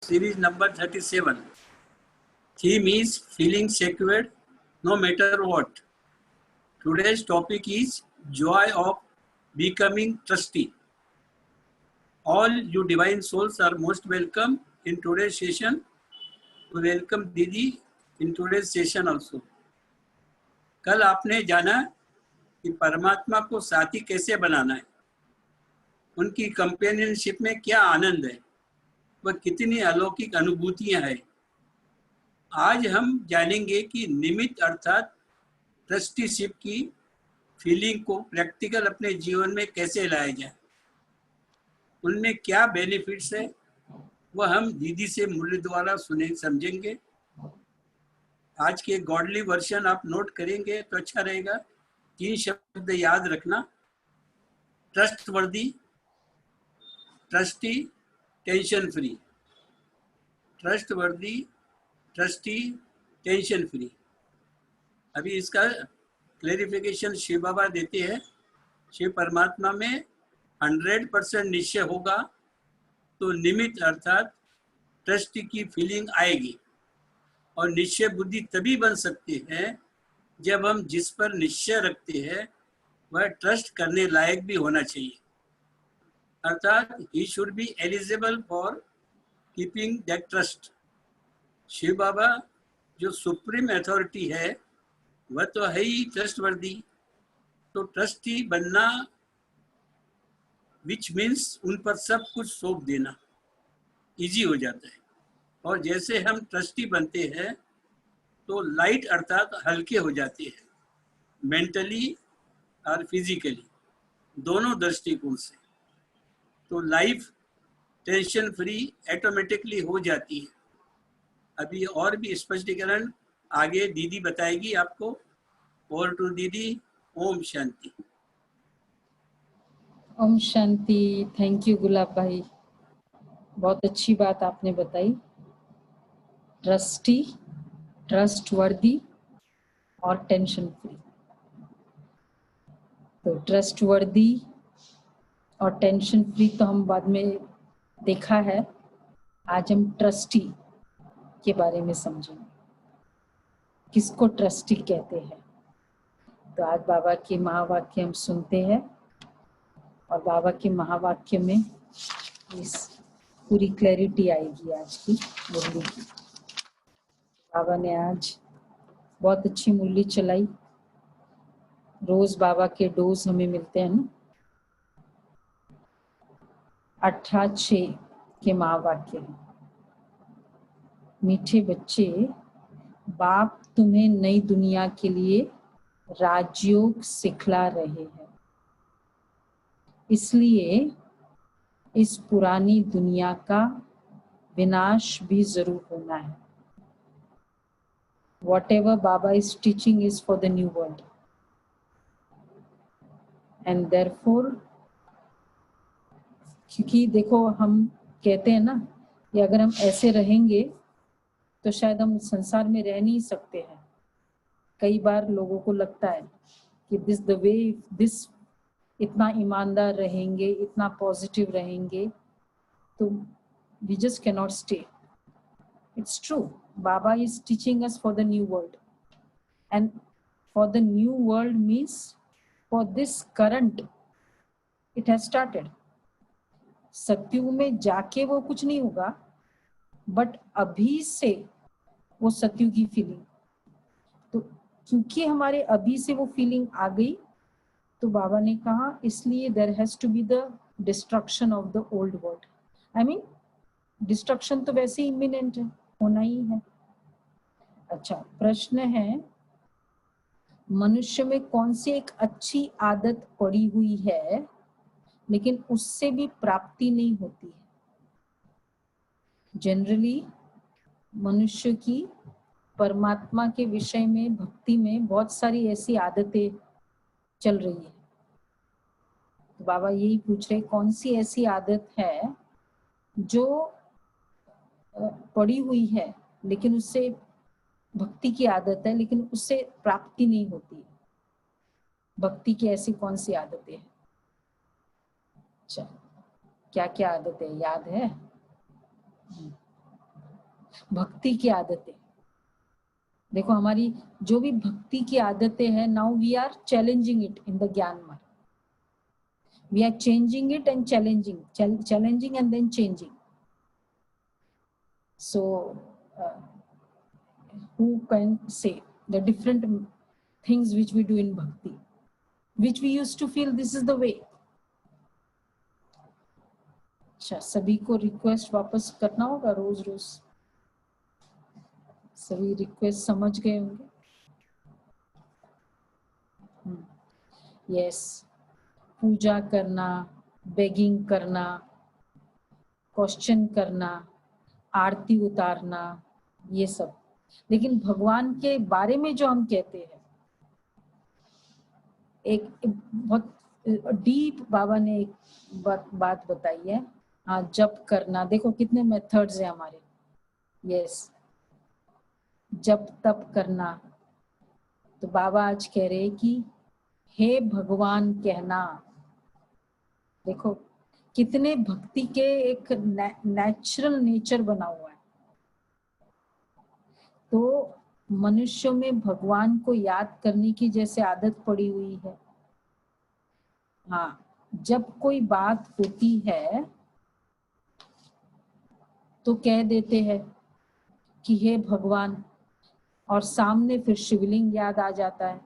series number 37. Theme is feeling secured no matter what. Today's topic is joy of becoming trustee. All you divine souls are most welcome in today's session. To welcome Didi in today's session also. कल आपने जाना कि परमात्मा को साथी कैसे बनाना है, उनकी कंपेनियनशिप में क्या आनंद है, वह कितनी अलौकिक अनुभूतियां हैं। आज हम जानेंगे कि निमित्त अर्थात ट्रस्टीशिप की फीलिंग को प्रैक्टिकल अपने जीवन में कैसे लाया जाए, उनमें क्या बेनिफिट्स है, वह हम दीदी से मुरली द्वारा सुने समझेंगे। आज के गॉडली वर्जन आप नोट करेंगे तो अच्छा रहेगा। 3 शब्द याद रखना: trustworthy, trustee, tension free. Trustworthy, trustee, tension free. अभी इसका क्लेरिफिकेशन शिव बाबा देते हैं। शिव परमात्मा में 100% निश्चय होगा तो निमित्त अर्थात ट्रस्ट की फीलिंग आएगी, और निश्चय बुद्धि तभी बन सकती है जब हम जिस पर निश्चय रखते हैं वह ट्रस्ट करने लायक भी होना चाहिए, अर्थात he should be eligible for keeping that trust. Shiv Baba जो सुप्रीम अथॉरिटी है वह तो है ही ट्रस्टवर्दी, तो ट्रस्टी बनना विच मीन्स उन पर सब कुछ सौंप देना इजी हो जाता है। और जैसे हम ट्रस्टी बनते हैं तो लाइट अर्थात हल्के हो जाते हैं, मेंटली और फिजिकली दोनों दृष्टिकोण से। तो लाइफ टेंशन फ्री ऑटोमेटिकली हो जाती है। अभी और भी स्पष्टीकरण आगे दीदी बताएगी आपको। ओवर टू दीदी। ओम शांति। ओम शांति। थैंक यू गुलाब भाई, बहुत अच्छी बात आपने बताई। ट्रस्टी, ट्रस्टवर्दी और टेंशन फ्री। तो ट्रस्टवर्दी और टेंशन फ्री तो हम बाद में देखा है। आज हम ट्रस्टी के बारे में समझेंगे, किसको ट्रस्टी कहते हैं। तो आज बाबा के महावाक्य हम सुनते हैं, और बाबा के महावाक्य में इस पूरी क्लैरिटी आएगी आज की मुरली की। बाबा ने आज बहुत अच्छी मुरली चलाई। रोज बाबा के डोज हमें मिलते हैं ना। 18:6 के महावाक्य है। मीठे बच्चे, बाप तुम्हें नई दुनिया के लिए राजयोग सिखला रहे हैं, इसलिए इस पुरानी दुनिया का विनाश भी जरूर होना है। Whatever Baba is teaching is for the new world, and therefore, क्योंकि देखो हम कहते हैं ना कि अगर हम ऐसे रहेंगे तो शायद हम संसार में रह नहीं सकते हैं। कई बार लोगों को लगता है कि दिस इतना ईमानदार रहेंगे, इतना पॉजिटिव रहेंगे तो we just cannot stay. It's true. Baba is teaching us for the new world, and for the new world means for this current it has started. सत्युग में जाके वो कुछ नहीं होगा, बट अभी से वो सत्युग की फीलिंग। तो क्योंकि हमारे अभी से वो फीलिंग आ गई तो बाबा ने कहा इसलिए there has to be the destruction of the old world. I mean destruction तो वैसे ही इमिनेंट है, होना ही है। अच्छा, प्रश्न है मनुष्य में कौन सी एक अच्छी आदत पड़ी हुई है लेकिन उससे भी प्राप्ति नहीं होती है। जनरली मनुष्य की परमात्मा के विषय में, भक्ति में बहुत सारी ऐसी आदतें चल रही है। तो बाबा यही पूछ रहे कौन सी ऐसी आदत है जो पड़ी हुई है लेकिन उससे भक्ति की आदत है लेकिन उससे प्राप्ति नहीं होती। भक्ति की ऐसी कौन सी आदतें हैं? अच्छा, क्या क्या आदतें याद है? भक्ति की आदतें, देखो हमारी जो भी भक्ति की आदतें हैं, now we are challenging it in the gyan marg. We are changing it and challenging and then changing. So, who can say the different things which we do in bhakti, which we used to feel this is the way? अच्छा, सभी को request वापस करना होगा रोज रोज. सभी request समझ गए होंगे. यस, पूजा करना, बेगिंग करना, क्वेश्चन करना, आरती उतारना, ये सब. लेकिन भगवान के बारे में जो हम कहते हैं, एक बहुत डीप बाबा ने एक बात बताई है. हाँ, जप करना, देखो कितने मेथड्स हैं हमारे. यस, जप तप करना. तो बाबा आज कह रहे हैं कि हे भगवान कहना. देखो कितने भक्ति के एक नेचुरल नेचर बना हुआ है. तो मनुष्यों में भगवान को याद करने की जैसे आदत पड़ी हुई है. हाँ, जब कोई बात होती है तो कह देते हैं कि हे भगवान, और सामने फिर शिवलिंग याद आ जाता है.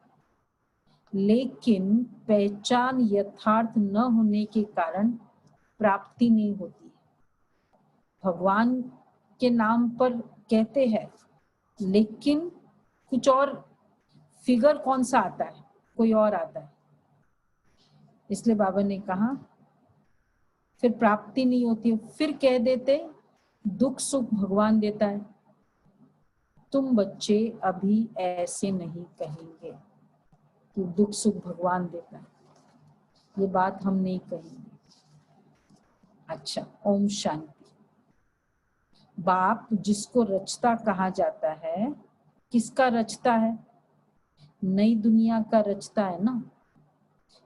लेकिन पहचान यथार्थ न होने के कारण प्राप्ति नहीं होती. भगवान के नाम पर कहते हैं, लेकिन कुछ और फिगर कौन सा आता है, कोई और आता है. इसलिए बाबा ने कहा फिर प्राप्ति नहीं होती. फिर कह देते दुख सुख भगवान देता है. तुम बच्चे अभी ऐसे नहीं कहेंगे कि दुख सुख भगवान देता है. ये बात हम नहीं कहेंगे. अच्छा, ओम शांति. बाप जिसको रचता कहा जाता है, किसका रचता है? नई दुनिया का रचता है ना.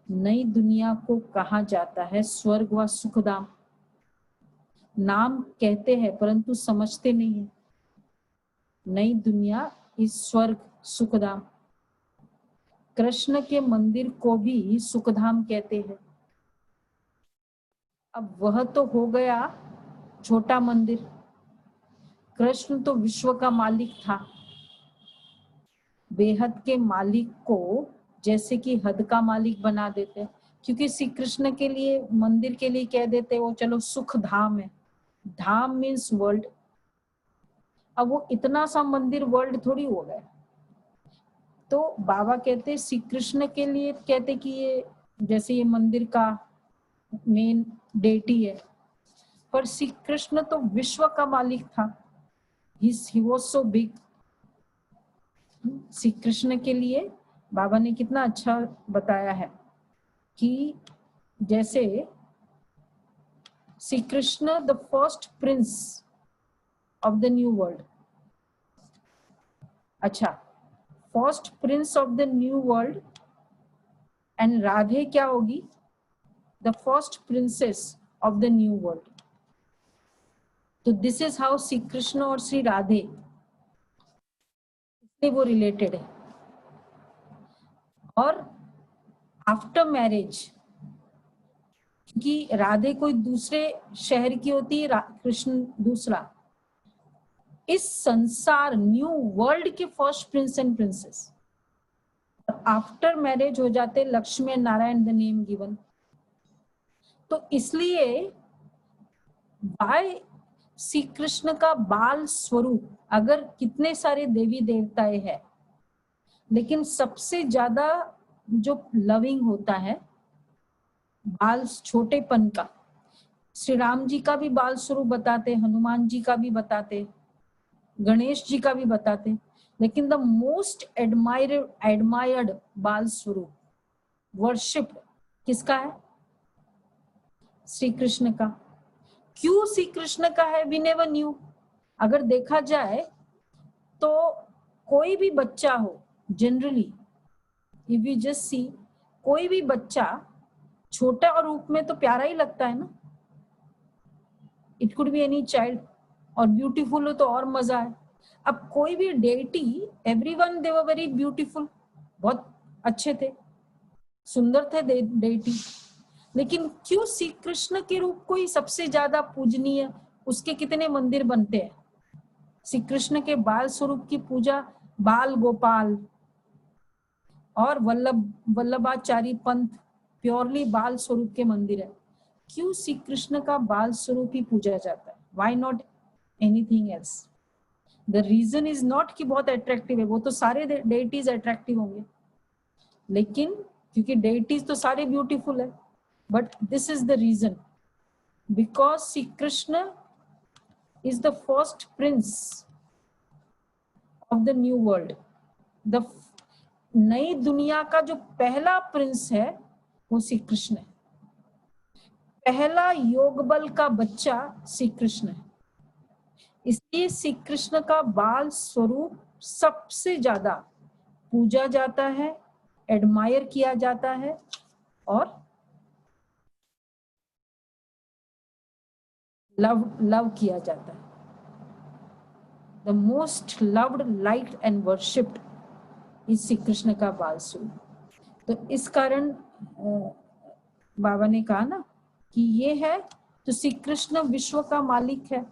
नई दुनिया को कहा जाता है स्वर्ग व सुखधाम. नाम कहते हैं परंतु समझते नहीं है. नई दुनिया इस स्वर्ग सुखधाम. कृष्ण के मंदिर को भी सुखधाम कहते हैं. अब वह तो हो गया छोटा मंदिर. कृष्ण तो विश्व का मालिक था. बेहद के मालिक को जैसे कि हद का मालिक बना देते, क्योंकि श्री कृष्ण के लिए मंदिर के लिए कह देते वो चलो सुख धाम है. धाम मीन्स वर्ल्ड. अब वो इतना सा मंदिर वर्ल्ड थोड़ी हो गया. तो बाबा कहते श्री कृष्ण के लिए कहते कि ये जैसे ये मंदिर का मेन डेटी है, पर श्री कृष्ण तो विश्व का मालिक था. He was so big. Shri Krishna के लिए बाबा ने कितना अच्छा बताया है कि जैसे Shri Krishna the first prince of the new world. अच्छा, first prince of the new world. And Radhe क्या होगी? The first princess of the new world. तो this is how Shri Krishna और श्री राधे वो रिलेटेड है. और आफ्टर मैरिज, क्योंकि राधे कोई दूसरे शहर की होती है, कृष्ण दूसरा. इस संसार न्यू वर्ल्ड के first Prince and princess. After marriage हो जाते Lakshmi and Narayan the name given. तो इसलिए बाय श्री कृष्ण का बाल स्वरूप, अगर कितने सारे देवी देवताएं हैं, लेकिन सबसे ज्यादा जो लविंग होता है बाल छोटेपन का, श्री राम जी का भी बाल स्वरूप बताते, हनुमान जी का भी बताते, गणेश जी का भी बताते. लेकिन द मोस्ट एडमायर्ड बाल स्वरूप वर्शिप किसका है? श्री कृष्ण का. क्यों श्री कृष्ण का है? We never knew. अगर देखा जाए तो कोई भी बच्चा हो, generally if you just see, कोई भी बच्चा छोटा रूप में तो प्यारा ही लगता है ना. It could be any child. और ब्यूटीफुल हो तो और मजा है। अब कोई भी deity, everyone they were very beautiful, बहुत अच्छे थे, सुंदर थे डेटी, लेकिन क्यों श्री कृष्ण के रूप को ही सबसे ज्यादा पूजनीय, उसके कितने मंदिर बनते हैं। श्री कृष्ण के बाल स्वरूप की पूजा बाल गोपाल और वल्लभाचारी पंथ प्योरली बाल स्वरूप के मंदिर है। क्यों श्री कृष्ण का बाल स्वरूप ही पूजा जाता है? Why not anything else? The reason is not कि बहुत अट्रैक्टिव है, वो तो सारे डेटीज अट्रैक्टिव होंगे, लेकिन क्योंकि डेटीज तो सारे ब्यूटीफुल है, but this is the reason, because Shri Krishna is the first prince of the new world. The नई दुनिया का जो पहला प्रिंस है वो श्री कृष्ण है। पहला योग बल का बच्चा श्री कृष्ण है। इसलिए श्री कृष्ण का बाल स्वरूप सबसे ज्यादा पूजा जाता है, एडमायर किया जाता है और लव किया जाता है। The most loved, liked and worshipped is Shri Krishna का बाल स्वरूप। तो इस कारण बाबा ने कहा ना कि ये है, तो श्री कृष्ण विश्व का मालिक है,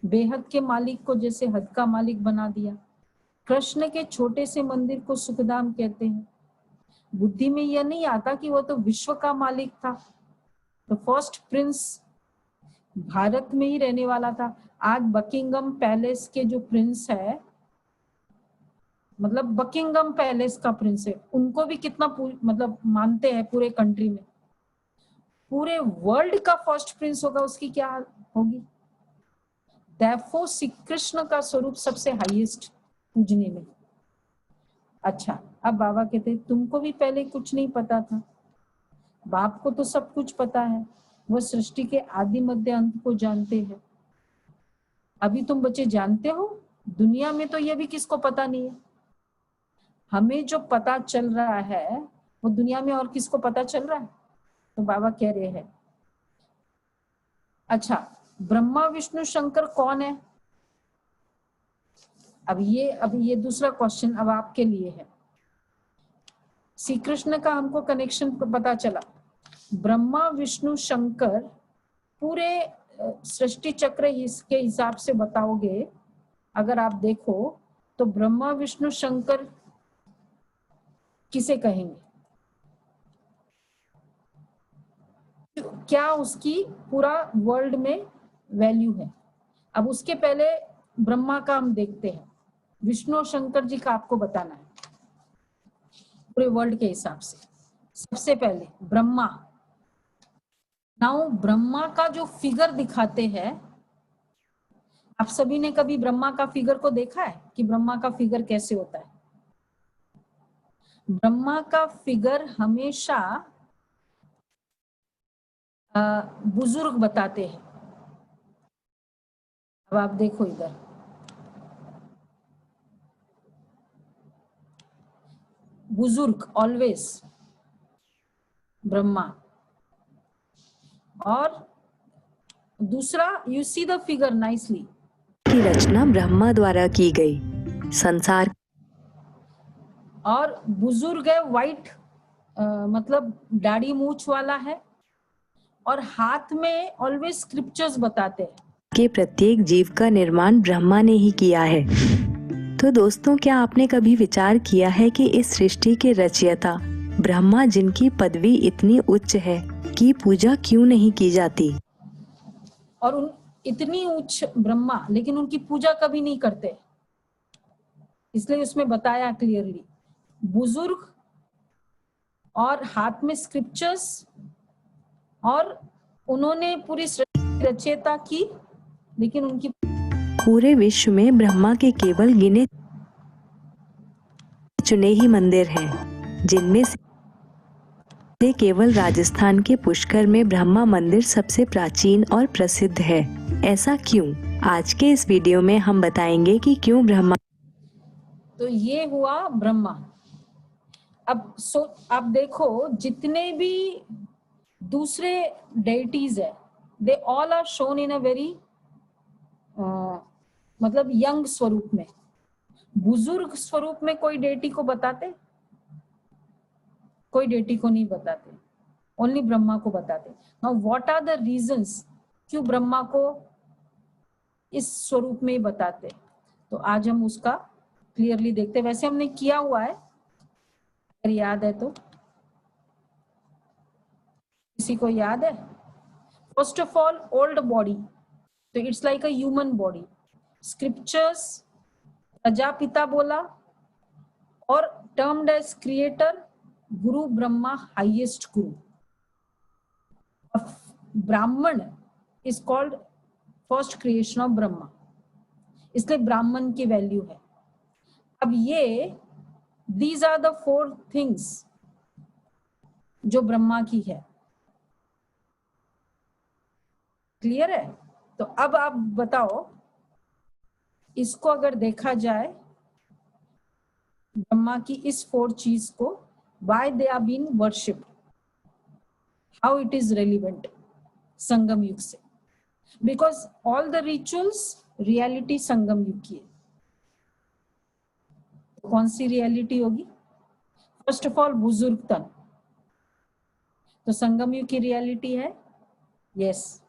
बेहद के मालिक को जैसे हद का मालिक बना दिया। कृष्ण के छोटे से मंदिर को सुखधाम कहते हैं। बुद्धि में यह नहीं आता कि वो तो विश्व का मालिक था, तो फर्स्ट प्रिंस भारत में ही रहने वाला था। आज बकिंगम पैलेस के जो प्रिंस है, मतलब बकिंगम पैलेस का प्रिंस है, उनको भी कितना मतलब मानते हैं पूरे कंट्री में। पूरे वर्ल्ड का फर्स्ट प्रिंस होगा, उसकी क्या होगी? Therefore श्री कृष्ण का स्वरूप सबसे हाईएस्ट पूजने में। अच्छा, अब बाबा कहते हैं तुमको भी पहले कुछ नहीं पता था, बाप को तो सब कुछ पता है, वह सृष्टि के आदि मध्य अंत को जानते हैं। अभी तुम बच्चे जानते हो, दुनिया में तो ये भी किसको पता नहीं है। हमें जो पता चल रहा है वो दुनिया में और किसको पता चल रहा है? तो बाबा कह रहे हैं अच्छा, ब्रह्मा विष्णु शंकर कौन है? अब ये दूसरा क्वेश्चन अब आपके लिए है। श्री कृष्ण का हमको कनेक्शन पता चला, ब्रह्मा विष्णु शंकर पूरे सृष्टि चक्र इसके हिसाब से बताओगे, अगर आप देखो तो ब्रह्मा विष्णु शंकर किसे कहेंगे? क्या उसकी पूरा वर्ल्ड में वैल्यू है? अब उसके पहले ब्रह्मा का हम देखते हैं, विष्णु और शंकर जी का आपको बताना है पूरे वर्ल्ड के हिसाब से। सबसे पहले ब्रह्मा। नाउ ब्रह्मा का जो फिगर दिखाते हैं, आप सभी ने कभी ब्रह्मा का फिगर को देखा है कि ब्रह्मा का फिगर कैसे होता है? ब्रह्मा का फिगर हमेशा बुजुर्ग बताते हैं। अब आप देखो इधर, बुजुर्ग ऑलवेज ब्रह्मा। और दूसरा, you see the figure nicely, की रचना ब्रह्मा द्वारा की गई, संसार। और बुजुर्ग है व्हाइट, मतलब दाढ़ी मूछ वाला है, और हाथ में ऑलवेज स्क्रिप्चर्स बताते हैं के प्रत्येक जीव का निर्माण ब्रह्मा ने ही किया है। तो दोस्तों, क्या आपने कभी विचार किया है कि इस सृष्टि के रचयिता ब्रह्मा, जिनकी पदवी इतनी उच्च है, की पूजा क्यों नहीं की जाती? और उन इतनी उच्च ब्रह्मा, लेकिन उनकी पूजा कभी नहीं करते। इसलिए उसमें बताया क्लियरली, बुजुर्ग और हाथ में स्क्रिप्चर्स, और उन्होंने पूरी सृष्टि रचयिता की, लेकिन उनकी पूरे विश्व में ब्रह्मा के केवल गिने चुने ही मंदिर हैं, जिनमें से केवल राजस्थान के पुष्कर में ब्रह्मा मंदिर सबसे प्राचीन और प्रसिद्ध है। ऐसा क्यों? आज के इस वीडियो में हम बताएंगे कि क्यों ब्रह्मा। तो ये हुआ ब्रह्मा। अब आप देखो, जितने भी दूसरे डेटीज है, they all are shown in a very मतलब यंग स्वरूप में, बुजुर्ग स्वरूप में कोई डेटी को बताते? कोई डेटी को नहीं बताते, ओनली ब्रह्मा को बताते। Now what are the reasons क्यों ब्रह्मा को इस स्वरूप में ही बताते? तो आज हम उसका क्लियरली देखते हैं। वैसे हमने किया हुआ है, अगर याद है तो। किसी को याद है? First of all, old body, तो it's like a human body. Scriptures Prajapita बोला, और टर्म्ड एज क्रिएटर गुरु ब्रह्मा, हाईएस्ट गुरु। ब्राह्मण is called first creation of Brahma, इसलिए ब्राह्मण की वैल्यू है। अब ये दीज आर द 4 थिंग्स जो ब्रह्मा की है। क्लियर है? तो अब आप बताओ, इसको अगर देखा जाए ब्रह्मा की इस 4 चीज को, why they are being worshipped, how it is relevant संगम युग से, because all the rituals reality संगम युग की है। कौन सी रियलिटी होगी? फर्स्ट ऑफ ऑल बुजुर्ग तन, तो संगम युग की रियलिटी है यस।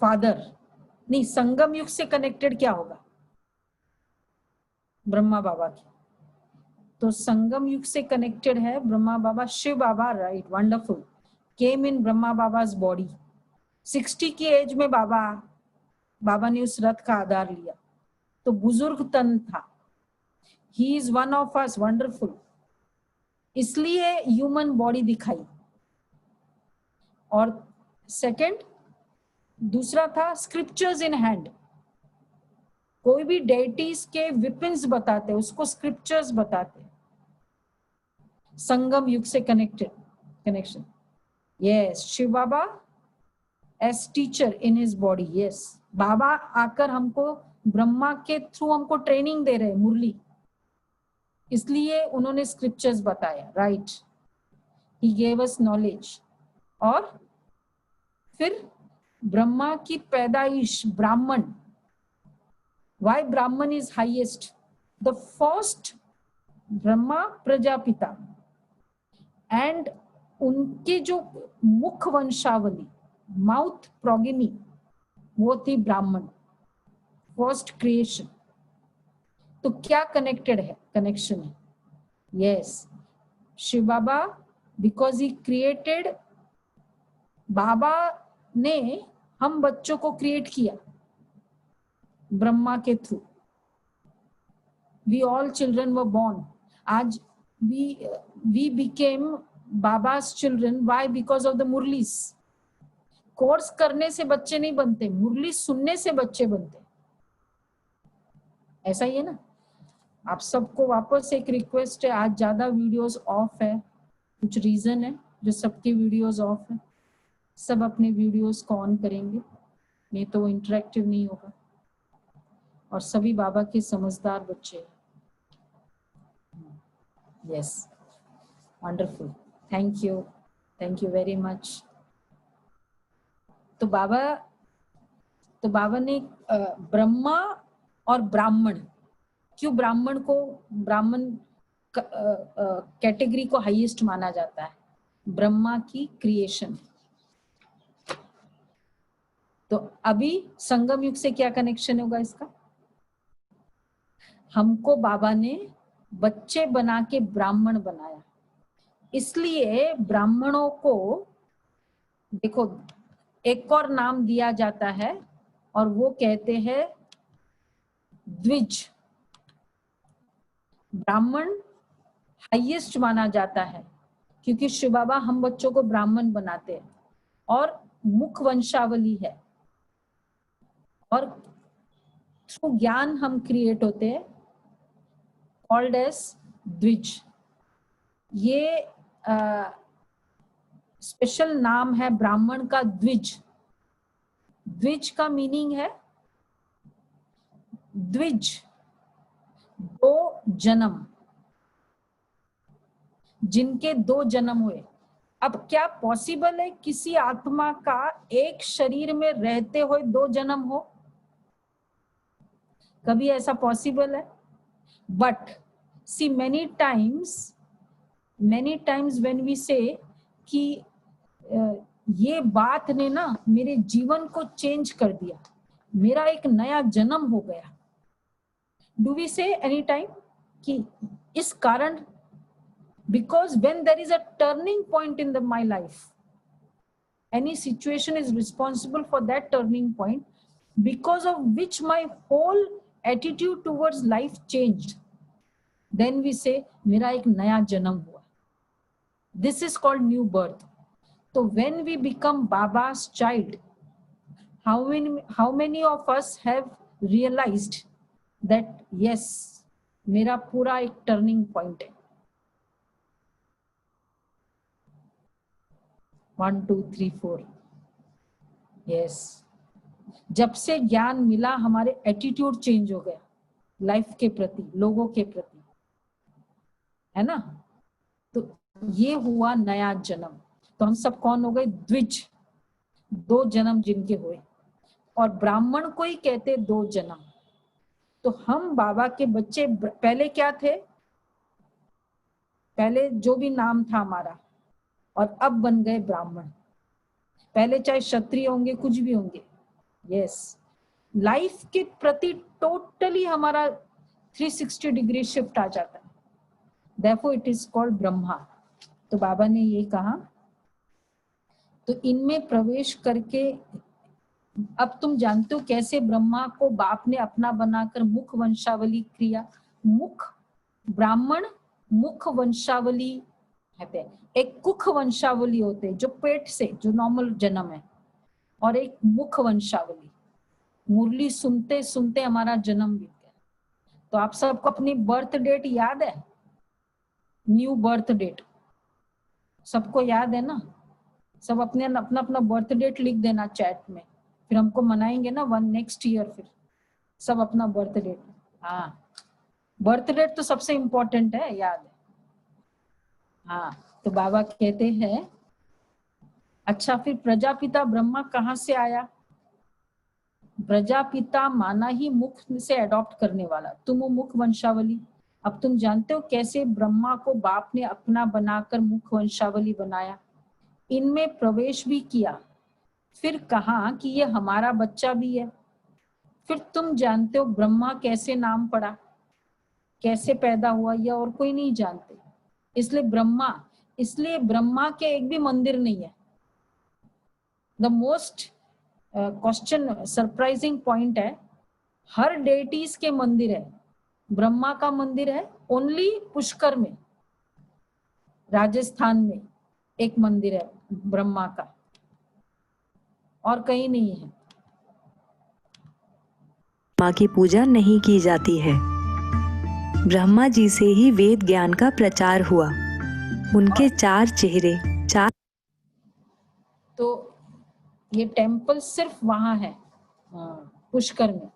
फादर नहीं, संगम युग से कनेक्टेड क्या होगा? ब्रह्मा बाबा की, तो संगम युग से कनेक्टेड है ब्रह्मा बाबा, शिव बाबा, राइट, वंडरफुल। केम इन ब्रह्मा बाबा's बॉडी, 60 की एज में बाबा ने उस रथ का आधार लिया, तो बुजुर्ग तन था। He is one of us, wonderful, इसलिए ह्यूमन बॉडी दिखाई। और सेकंड, दूसरा था स्क्रिप्चर्स इन हैंड। कोई भी डेटीज के विपिन्स बताते, उसको स्क्रिप्चर्स बताते। संगम युग से connection, yes. Shiv Baba as teacher in his body, yes. Baba आकर हमको ब्रह्मा के थ्रू हमको ट्रेनिंग दे रहे, मुरली, इसलिए उन्होंने स्क्रिप्चर्स बताया, right. He gave us knowledge. और फिर ब्रह्मा की पैदाइश, ब्राह्मण, वाई ब्राह्मण is highest, the first Brahma Prajapita, and उनके जो मुख वंशावली, माउथ प्रोगेमी, वो थी ब्राह्मण, फर्स्ट क्रिएशन। तो क्या कनेक्टेड है? कनेक्शन है, yes. Shiv Baba, because he created, Baba ने हम बच्चों को क्रिएट किया ब्रह्मा के through. We all children were born. आज we became Baba's children, why? Because of the मुरलीज। कोर्स करने से बच्चे नहीं बनते, मुरली सुनने से बच्चे बनते। ऐसा ही है ना? आप सबको वापस एक रिक्वेस्ट है, आज ज्यादा वीडियोस ऑफ है, कुछ रीजन है जो सबकी वीडियोस ऑफ है। सब अपने वीडियोस को ऑन करेंगे, नहीं तो वो इंटरेक्टिव नहीं होगा। और सभी बाबा के समझदार बच्चे हैं। Yes, wonderful, thank you very much. तो बाबा ने ब्रह्मा और ब्राह्मण, क्यों ब्राह्मण को, ब्राह्मण कैटेगरी को हाईएस्ट माना जाता है? ब्रह्मा की क्रिएशन। तो अभी संगम युग से क्या कनेक्शन होगा इसका? हमको बाबा ने बच्चे बना के ब्राह्मण बनाया, इसलिए ब्राह्मणों को देखो एक और नाम दिया जाता है, और वो कहते हैं द्विज। ब्राह्मण हाईएस्ट माना जाता है, क्योंकि शिव बाबा हम बच्चों को ब्राह्मण बनाते हैं, और मुख वंशावली है, और थ्रू ज्ञान हम क्रिएट होते हैं, कॉल्ड एज द्विज। ये स्पेशल नाम है ब्राह्मण का, द्विज। द्विज का मीनिंग है द्विज, 2 जन्म, जिनके 2 जन्म हुए। अब क्या पॉसिबल है किसी आत्मा का एक शरीर में रहते हुए 2 जन्म हो? कभी ऐसा पॉसिबल है? But see many times when we say कि ये बात ने ना मेरे जीवन को चेंज कर दिया, मेरा एक नया जन्म हो गया, डू वी से एनी टाइम कि इस कारण, because when there is a turning point in my life, any situation is responsible for that turning point, because of which my whole attitude towards life changed, then we say मेरा एक नया जन्म हुआ. This is called new birth. So when we become Baba's child, how many of us have realized that yes, मेरा पूरा एक turning point है. 1 2 3 4. Yes, जब से ज्ञान मिला हमारे एटीट्यूड चेंज हो गया लाइफ के प्रति, लोगों के प्रति, है ना. तो ये हुआ नया जन्म. तो हम सब कौन हो गए? द्विज, 2 जन्म जिनके हुए. और ब्राह्मण को ही कहते 2 जन्म. तो हम बाबा के बच्चे पहले क्या थे? पहले जो भी नाम था हमारा, और अब बन गए ब्राह्मण. पहले चाहे क्षत्रिय होंगे, कुछ भी होंगे. यस, लाइफ के प्रति टोटली हमारा 360 डिग्री शिफ्ट आ जाता है. Therefore it is called Brahma. तो बाबा ने ये कहा, तो इनमें प्रवेश करके अब तुम जानते हो कैसे ब्रह्मा को बाप ने अपना बनाकर मुख वंशावली क्रिया. मुख, ब्राह्मण मुख वंशावली कहते हैं. एक कुख वंशावली होते हैं जो पेट से, जो नॉर्मल जन्म है, और एक मुख वंशावली. मुरली सुनते सुनते हमारा जन्म बीत गया. तो आप सबको अपनी बर्थ डेट याद है? न्यू बर्थ डेट सबको याद है ना? सब अपने अपना बर्थ डेट लिख देना चैट में, फिर हमको मनाएंगे ना नेक्स्ट ईयर. फिर सब अपना बर्थ डेट. हाँ, बर्थ डेट तो सबसे इम्पोर्टेंट है, याद है. हाँ, तो बाबा कहते हैं अच्छा, फिर प्रजापिता ब्रह्मा कहाँ से आया? प्रजापिता माना ही मुख से अडॉप्ट करने वाला. तुम हो मुख वंशावली. अब तुम जानते हो कैसे ब्रह्मा को बाप ने अपना बनाकर मुख वंशावली बनाया, इनमें प्रवेश भी किया, फिर कहा कि ये हमारा बच्चा भी है. फिर तुम जानते हो ब्रह्मा कैसे नाम पड़ा, कैसे पैदा हुआ, यह और कोई नहीं जानते. इसलिए ब्रह्मा के एक भी मंदिर नहीं है. The most question surprising point है, हर डेटीज के मंदिर है, ब्रह्मा का मंदिर है ओनली पुष्कर में, राजस्थान में एक मंदिर है ब्रह्मा का, और कहीं नहीं है. माँ की पूजा नहीं की जाती है. ब्रह्मा जी से ही वेद ज्ञान का प्रचार हुआ. उनके 4 चेहरे, 4. तो ये टेम्पल सिर्फ वहां है पुष्कर में.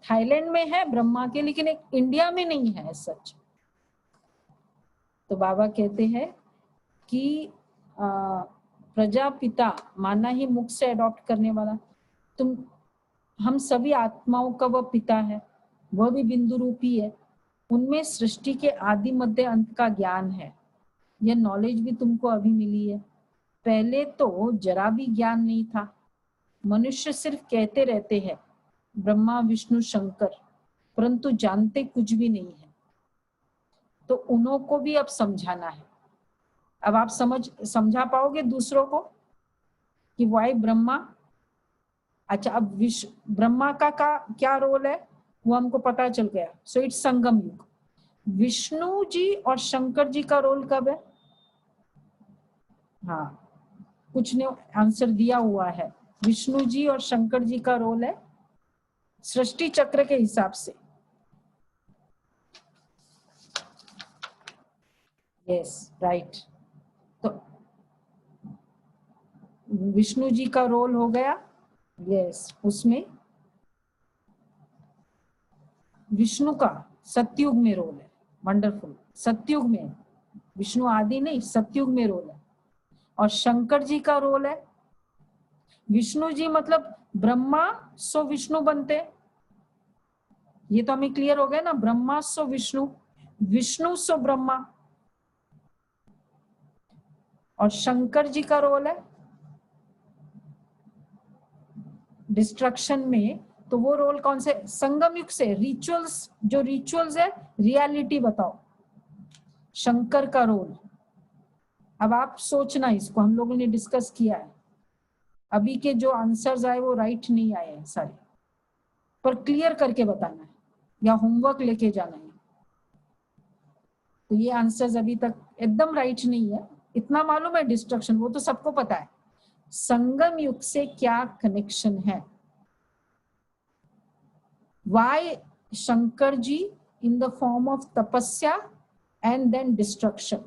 थाईलैंड में है ब्रह्मा के, लेकिन एक इंडिया में नहीं है सच. तो बाबा कहते हैं कि प्रजापिता माना ही मुख से अडॉप्ट करने वाला. हम सभी आत्माओं का वह पिता है, वह भी बिंदु रूपी है. उनमें सृष्टि के आदि मध्य अंत का ज्ञान है. यह नॉलेज भी तुमको अभी मिली है. पहले तो जरा भी ज्ञान नहीं था. मनुष्य सिर्फ कहते रहते हैं ब्रह्मा विष्णु शंकर, परंतु जानते कुछ भी नहीं है. तो उन्हों को भी अब समझाना है. अब आप समझा पाओगे दूसरों को कि वाई ब्रह्मा. अच्छा, अब ब्रह्मा का क्या रोल है वो हमको पता चल गया. सो इट्स संगम युग. विष्णु जी और शंकर जी का रोल कब है? हाँ, कुछ ने आंसर दिया हुआ है. विष्णु जी और शंकर जी का रोल है सृष्टि चक्र के हिसाब से. Yes, right. तो विष्णु जी का रोल हो गया. यस, उसमें विष्णु का सतयुग में रोल है. वंडरफुल. सतयुग में, विष्णु आदि नहीं, सतयुग में रोल है. और शंकर जी का रोल है, विष्णु जी मतलब ब्रह्मा सो विष्णु बनते, ये तो हमें क्लियर हो गया ना, ब्रह्मा सो विष्णु, विष्णु सो ब्रह्मा। और शंकर जी का रोल है डिस्ट्रक्शन में, तो वो रोल कौन से, संगम युग से रिचुअल्स, जो रिचुअल्स है रियलिटी बताओ, शंकर का रोल। अब आप सोचना, इसको हम लोगों ने डिस्कस किया है, अभी के जो आंसर्स आए वो राइट नहीं आए हैं सारे, पर क्लियर करके बताना है या होमवर्क लेके जाना है। तो ये आंसर्स अभी तक एकदम राइट नहीं है, इतना मालूम है डिस्ट्रक्शन, वो तो सबको पता है। संगम युग से क्या कनेक्शन है, why Shankar ji in the form of tapasya and then destruction,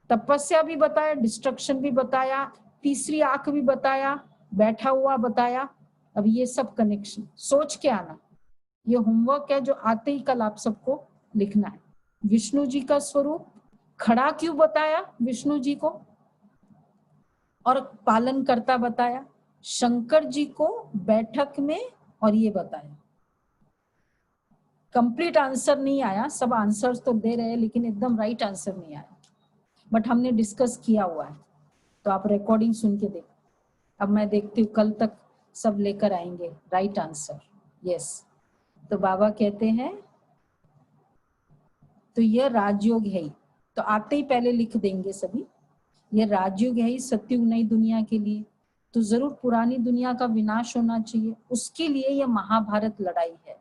तपस्या भी बताया, डिस्ट्रक्शन भी बताया, तीसरी आंख भी बताया, बैठा हुआ बताया। अब ये सब कनेक्शन सोच के आना, ये होमवर्क है जो आते ही कल आप सबको लिखना है। विष्णु जी का स्वरूप खड़ा क्यों बताया विष्णु जी को, और पालन करता बताया, शंकर जी को बैठक में, और ये बताया। कंप्लीट आंसर नहीं आया, सब आंसर्स तो दे रहे हैं लेकिन एकदम राइट आंसर नहीं आया, बट हमने डिस्कस किया हुआ है, तो आप रिकॉर्डिंग सुन के देखो। अब मैं देखती हूँ कल तक सब लेकर आएंगे राइट आंसर। यस, तो बाबा कहते हैं तो यह राजयोग है ही, तो आते ही पहले लिख देंगे सभी, यह राजयोग है ही सत्युग नई दुनिया के लिए, तो जरूर पुरानी दुनिया का विनाश होना चाहिए, उसके लिए यह महाभारत लड़ाई है।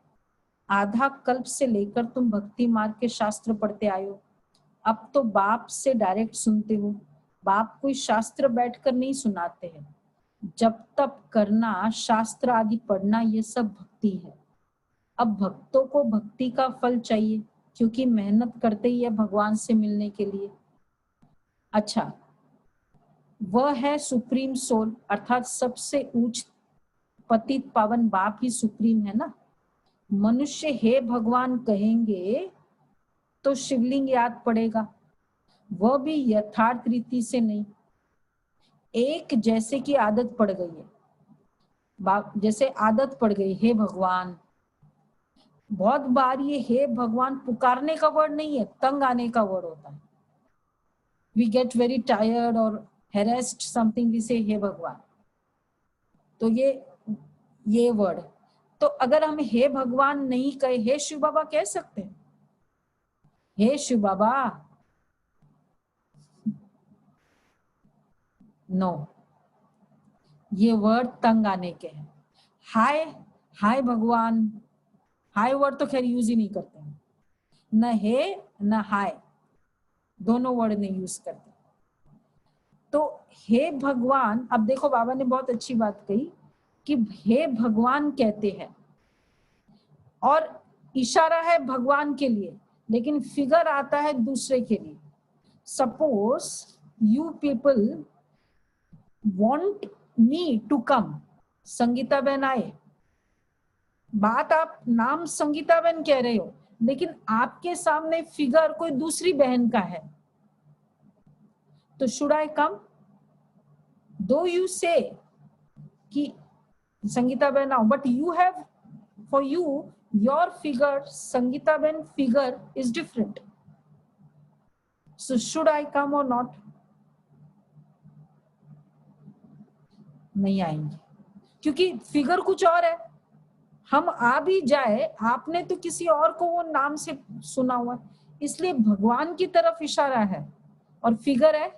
आधा कल्प से लेकर तुम भक्ति मार्ग के शास्त्र पढ़ते आए हो, अब तो बाप से डायरेक्ट सुनते हो, बाप कोई शास्त्र बैठकर नहीं सुनाते हैं, जब तप करना, शास्त्र आदि पढ़ना, ये सब भक्ति है। अब भक्तों को भक्ति का फल चाहिए, क्योंकि मेहनत करते ही है भगवान से मिलने के लिए। अच्छा, वह है सुप्रीम सोल, अर्थात सबसे ऊंच पतित पावन बाप ही सुप्रीम है ना। मनुष्य हे भगवान कहेंगे तो शिवलिंग याद पड़ेगा, वह भी यथार्थ रीति से नहीं, एक जैसे की आदत पड़ गई है, जैसे आदत पड़ गई हे भगवान। बहुत बार ये हे भगवान पुकारने का वर्ड नहीं है, तंग आने का वर्ड होता है। वी गेट वेरी टायर्ड और harassed समथिंग, वी से हे भगवान, तो ये वर्ड, तो अगर हम हे भगवान नहीं कहे, हे शिव बाबा कह सकते हैं, हे शिव बाबा, नो, ये वर्ड तंग आने के हैं। हाय, हाय भगवान, हाय वर्ड तो खैर यूज ही नहीं करते हैं, न हे न हाय, दोनों वर्ड नहीं यूज करते। तो हे भगवान, अब देखो बाबा ने बहुत अच्छी बात कही कि हे भगवान कहते हैं, और इशारा है भगवान के लिए, लेकिन फिगर आता है दूसरे के लिए। Suppose you people want me to come, Sangeeta बहन आए, बात आप नाम संगीता बहन कह रहे हो, लेकिन आपके सामने फिगर कोई दूसरी बहन का है, तो शुड आई कम, दो यू से कि संगीता बहन आओ, but you have, for you your figure, Sangeeta बहन figure is different, so should I come और नॉट, नहीं आएंगे, क्योंकि फिगर कुछ और है। हम आ भी जाए, आपने तो किसी और को वो नाम से सुना हुआ, इसलिए भगवान की तरफ इशारा है, और फिगर है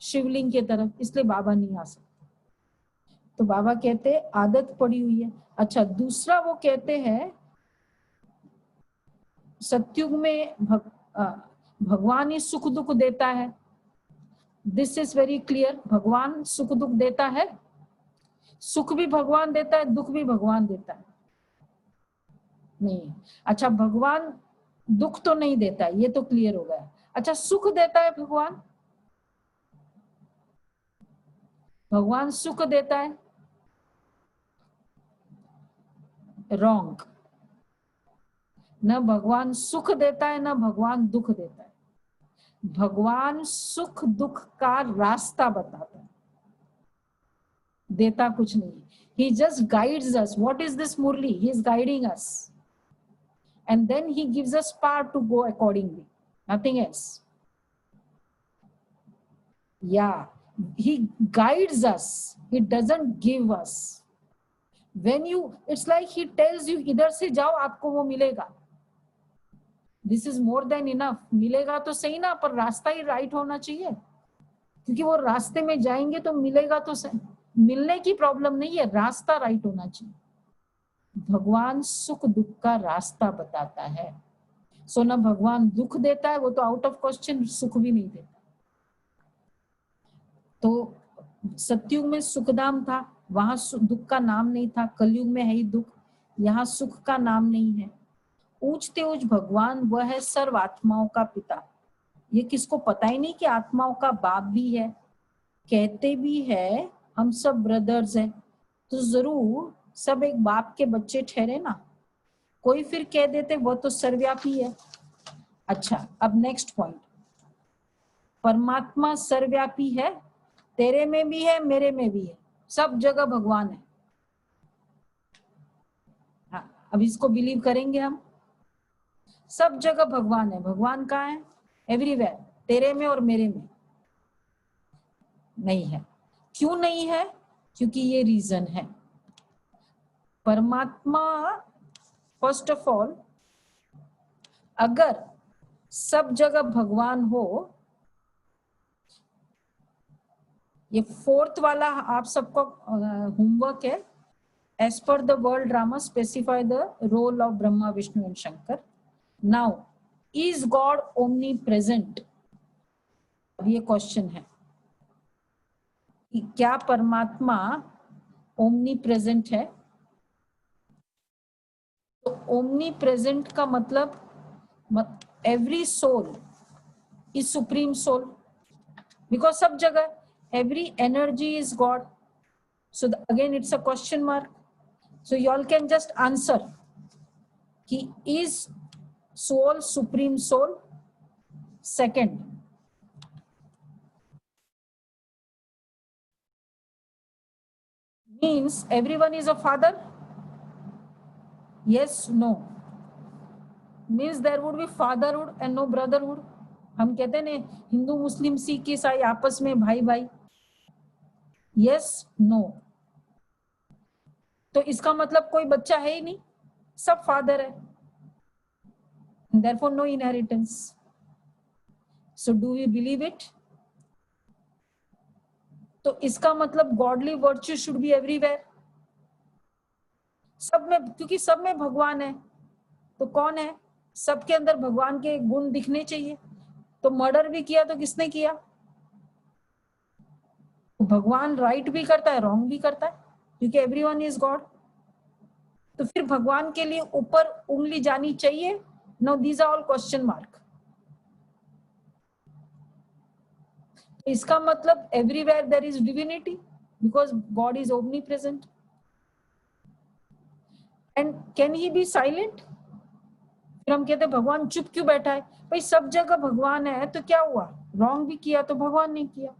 शिवलिंग की तरफ, इसलिए बाबा नहीं आ सकते। तो बाबा कहते आदत पड़ी हुई है। अच्छा, दूसरा वो कहते हैं सत्युग में भगवान ही सुख दुख देता है, दिस इज वेरी क्लियर, भगवान सुख दुख देता है, सुख भी भगवान देता है, दुख भी भगवान देता है, नहीं। अच्छा, भगवान दुख तो नहीं देता है, ये तो क्लियर हो गया। अच्छा, सुख देता है भगवान, भगवान सुख देता है, रॉन्ग, न भगवान सुख देता है न भगवान दुख देता है। भगवान सुख दुख का रास्ता बताता है, देता कुछ नहीं। He just guides us. What is this Murli? He is guiding us. And then he gives us power to go accordingly. Nothing else. Yeah. He guides us. He doesn't give us. When you, it's like he tells you, इधर से जाओ आपको वो मिलेगा. This is more than enough. मिलेगा तो सही ना, पर रास्ता ही राइट होना चाहिए, क्योंकि वो रास्ते में जाएंगे तो मिलेगा तो सही. मिलने की प्रॉब्लम नहीं है, रास्ता राइट होना चाहिए. भगवान सुख दुख का रास्ता बताता है. सो ना भगवान दुख देता है, वो तो आउट ऑफ क्वेश्चन. सुख भी नहीं देता. तो सतयुग में सुखधाम था, वहां दुख का नाम नहीं था. कलयुग में है ही दुख, यहाँ सुख का नाम नहीं है. ऊंचते ऊंच भगवान वह है सर्व आत्माओं का पिता. ये किसको पता ही नहीं कि आत्माओं का बाप भी है. कहते भी है हम सब ब्रदर्स हैं, तो जरूर सब एक बाप के बच्चे ठहरे ना. कोई फिर कह देते वो तो सर्वव्यापी है. अच्छा, अब नेक्स्ट पॉइंट. परमात्मा सर्वव्यापी है, तेरे में भी है, मेरे में भी है, सब जगह भगवान है. हाँ, अब इसको बिलीव करेंगे हम. सब जगह भगवान है. भगवान कहाँ है? एवरीवेयर. तेरे में और मेरे में नहीं है. क्यों नहीं है? क्योंकि ये रीजन है. परमात्मा फर्स्ट ऑफ ऑल, अगर सब जगह भगवान हो, ये फोर्थ वाला आप सबको होमवर्क है. As per the world drama specify the role of Brahma Vishnu and Shankar. Now is God omnipresent? अब ये क्वेश्चन है कि क्या परमात्मा ओमनी प्रेजेंट है? तो ओमनी प्रेजेंट का मतलब every soul is supreme soul, because सब जगह every energy is God. So again it's a question mark. So you all can just answer कि is soul supreme soul? Second, means everyone is a father? Yes, no. Means there would be fatherhood and no brotherhood. हम कहते हैं ना हिंदू मुस्लिम सिख ईसाई आपस में भाई भाई. Yes, no. तो इसका मतलब कोई बच्चा है ही नहीं, सब फादर है. Therefore no inheritance. So do we believe it? तो इसका मतलब godly virtue should be everywhere. सब में, क्योंकि सब में भगवान है. तो कौन है? सबके अंदर भगवान के गुण दिखने चाहिए. तो मर्डर भी किया तो किसने किया? भगवान राइट भी करता है, रॉन्ग भी करता है, क्योंकि एवरीवन इज गॉड. तो फिर भगवान के लिए ऊपर उंगली जानी चाहिए? No, these are all question mark. इसका मतलब everywhere there is divinity, because God is omnipresent. And can he be silent? फिर हम कहते हैं भगवान चुप क्यों बैठा है? भाई सब जगह भगवान है, तो क्या हुआ? रॉन्ग भी किया तो भगवान ने किया.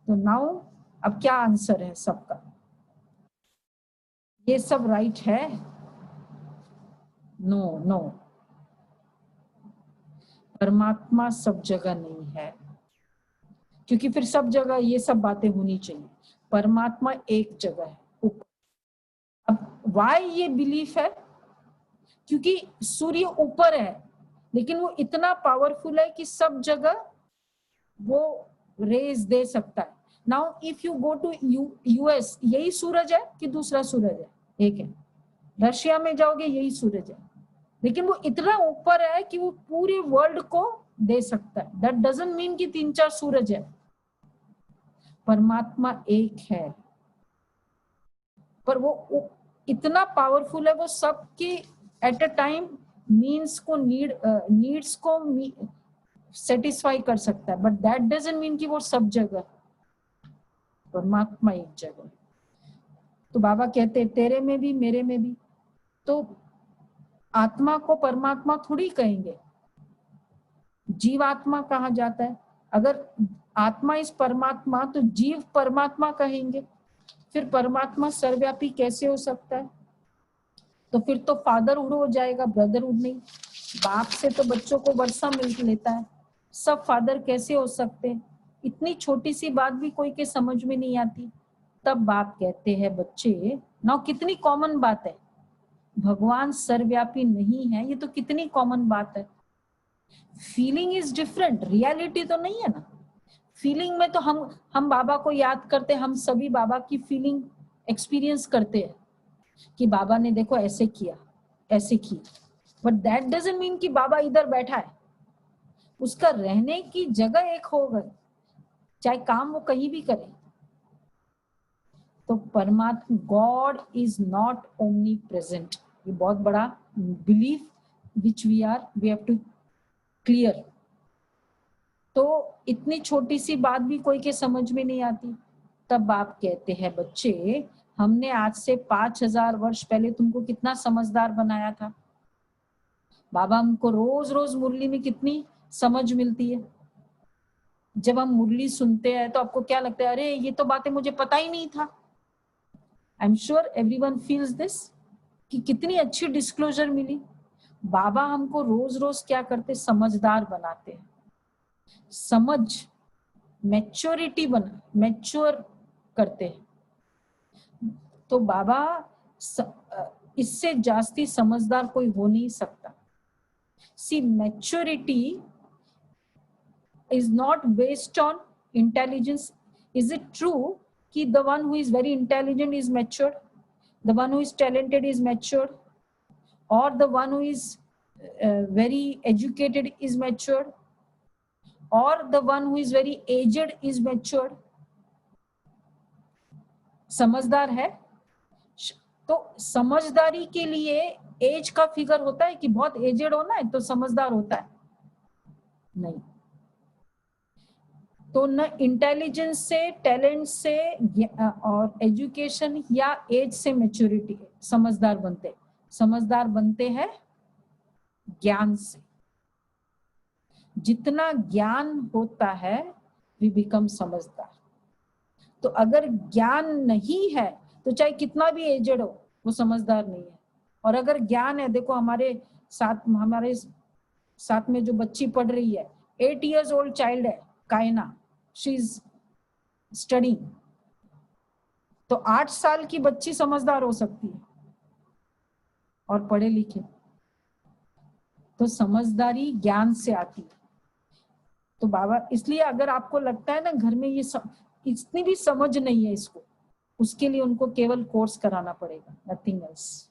तो नाउ अब क्या आंसर है सबका? ये सब राइट है? नो नो, परमात्मा सब जगह नहीं है, क्योंकि फिर सब जगह ये सब बातें होनी चाहिए. परमात्मा एक जगह है, ऊपर. अब वाई ये बिलीफ है? क्योंकि सूर्य ऊपर है, लेकिन वो इतना पावरफुल है कि सब जगह वो रेज दे सकता है. Now if you go to US, यही सूरज है कि दूसरा सूरज है? एक है. रशिया में जाओगे, यही सूरज है, लेकिन वो इतना ऊपर है कि वो पूरे वर्ल्ड को दे सकता है. दैट डजंट मीन कि 3-4 सूरज है. परमात्मा एक है, पर वो इतना पावरफुल है, वो सबके एट अ टाइम नीड्स को सेटिस्फाई कर सकता है. बट दैट डजंट मीन कि वो सब जगह. परमात्मा एक जगह. तो बाबा कहते तेरे में भी मेरे में भी. तो आत्मा को परमात्मा थोड़ी कहेंगे. जीवात्मा कहा जाता है। अगर आत्मा इस परमात्मा तो जीव परमात्मा कहेंगे, फिर परमात्मा सर्वव्यापी कैसे हो सकता है? तो फिर तो फादरहुड हो जाएगा, ब्रदरहुड नहीं। बाप से तो बच्चों को वर्षा मिल लेता है, सब फादर कैसे हो सकते हैं? इतनी छोटी सी बात भी कोई के समझ में नहीं आती। तब बाप कहते हैं बच्चे, ना कितनी कॉमन बात है, भगवान सर्वव्यापी नहीं है, ये तो कितनी कॉमन बात है। फीलिंग इज डिफरेंट, रियलिटी तो नहीं है ना। फीलिंग में तो हम बाबा को याद करते, हम सभी बाबा की फीलिंग एक्सपीरियंस करते हैं कि बाबा ने देखो ऐसे किया, ऐसे किया, बट दैट डजंट मीन कि बाबा इधर बैठा है। उसका रहने की जगह एक हो गई, चाहे काम वो कहीं भी करे। तो परमात्मा, God is not omnipresent, ये बहुत बड़ा belief which we have to clear. तो इतनी छोटी सी बात भी कोई के समझ में नहीं आती। तब आप कहते हैं बच्चे, हमने आज से 5000 वर्ष पहले तुमको कितना समझदार बनाया था। बाबा हमको रोज रोज मुरली में कितनी समझ मिलती है। जब हम मुरली सुनते हैं तो आपको क्या लगता है, अरे ये तो बातें मुझे पता ही नहीं था। आई am sure everyone feels this, कि कितनी अच्छी डिस्क्लोजर मिली। बाबा हमको रोज रोज क्या करते, समझदार बनाते हैं। समझ, मैच्योरिटी बना, मैच्योर करते हैं। तो बाबा इससे जास्ती समझदार कोई हो नहीं सकता। सी, maturity is not based on intelligence. Is it true कि the one who is very intelligent is matured, the one who is talented is matured, or the one who is very educated is matured, or the one who is very aged is matured? समझदार है। तो समझदारी के लिए as का figure होता है कि बहुत एजेड होना है तो समझदार होता है? नहीं। तो न इंटेलिजेंस से, टैलेंट से और एजुकेशन या एज से मैच्योरिटी समझदार बनते। समझदार बनते हैं ज्ञान से। जितना ज्ञान होता है वी बिकम समझदार। तो अगर ज्ञान नहीं है तो चाहे कितना भी एजेड हो वो समझदार नहीं है। और अगर ज्ञान है, देखो हमारे साथ में जो बच्ची पढ़ रही है, 8 years old चाइल्ड है, कायना, शी इज स्टडिंग। तो 8 साल की बच्ची समझदार हो सकती है और पढ़े लिखे। तो समझदारी ज्ञान से आती है। तो बाबा, इसलिए अगर आपको लगता है ना घर में ये इतनी भी समझ नहीं है इसको, उसके लिए उनको केवल कोर्स कराना पड़ेगा, नथिंग एल्स।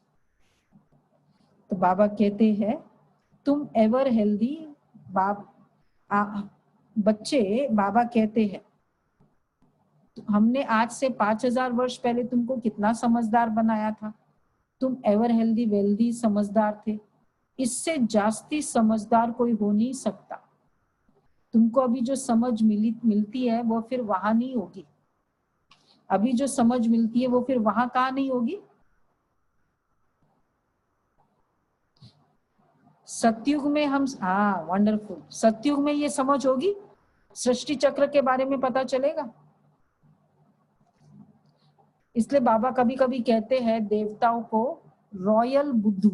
तो बाबा कहते हैं तुम एवर हेल्दी। बच्चे, बाबा कहते हैं हमने आज से 5000 वर्ष पहले तुमको कितना समझदार बनाया था। तुम एवर हेल्दी, वेल्दी, समझदार थे। इससे जास्ती समझदार कोई हो नहीं सकता। तुमको अभी जो समझ मिलती है वो फिर वहां नहीं होगी। अभी जो समझ मिलती है वो फिर वहां कहाँ नहीं होगी। सतयुग में हम, हाँ वंडरफुल, सतयुग में ये समझ होगी, सृष्टि चक्र के बारे में पता चलेगा। इसलिए बाबा कभी कभी कहते हैं देवताओं को रॉयल बुद्धू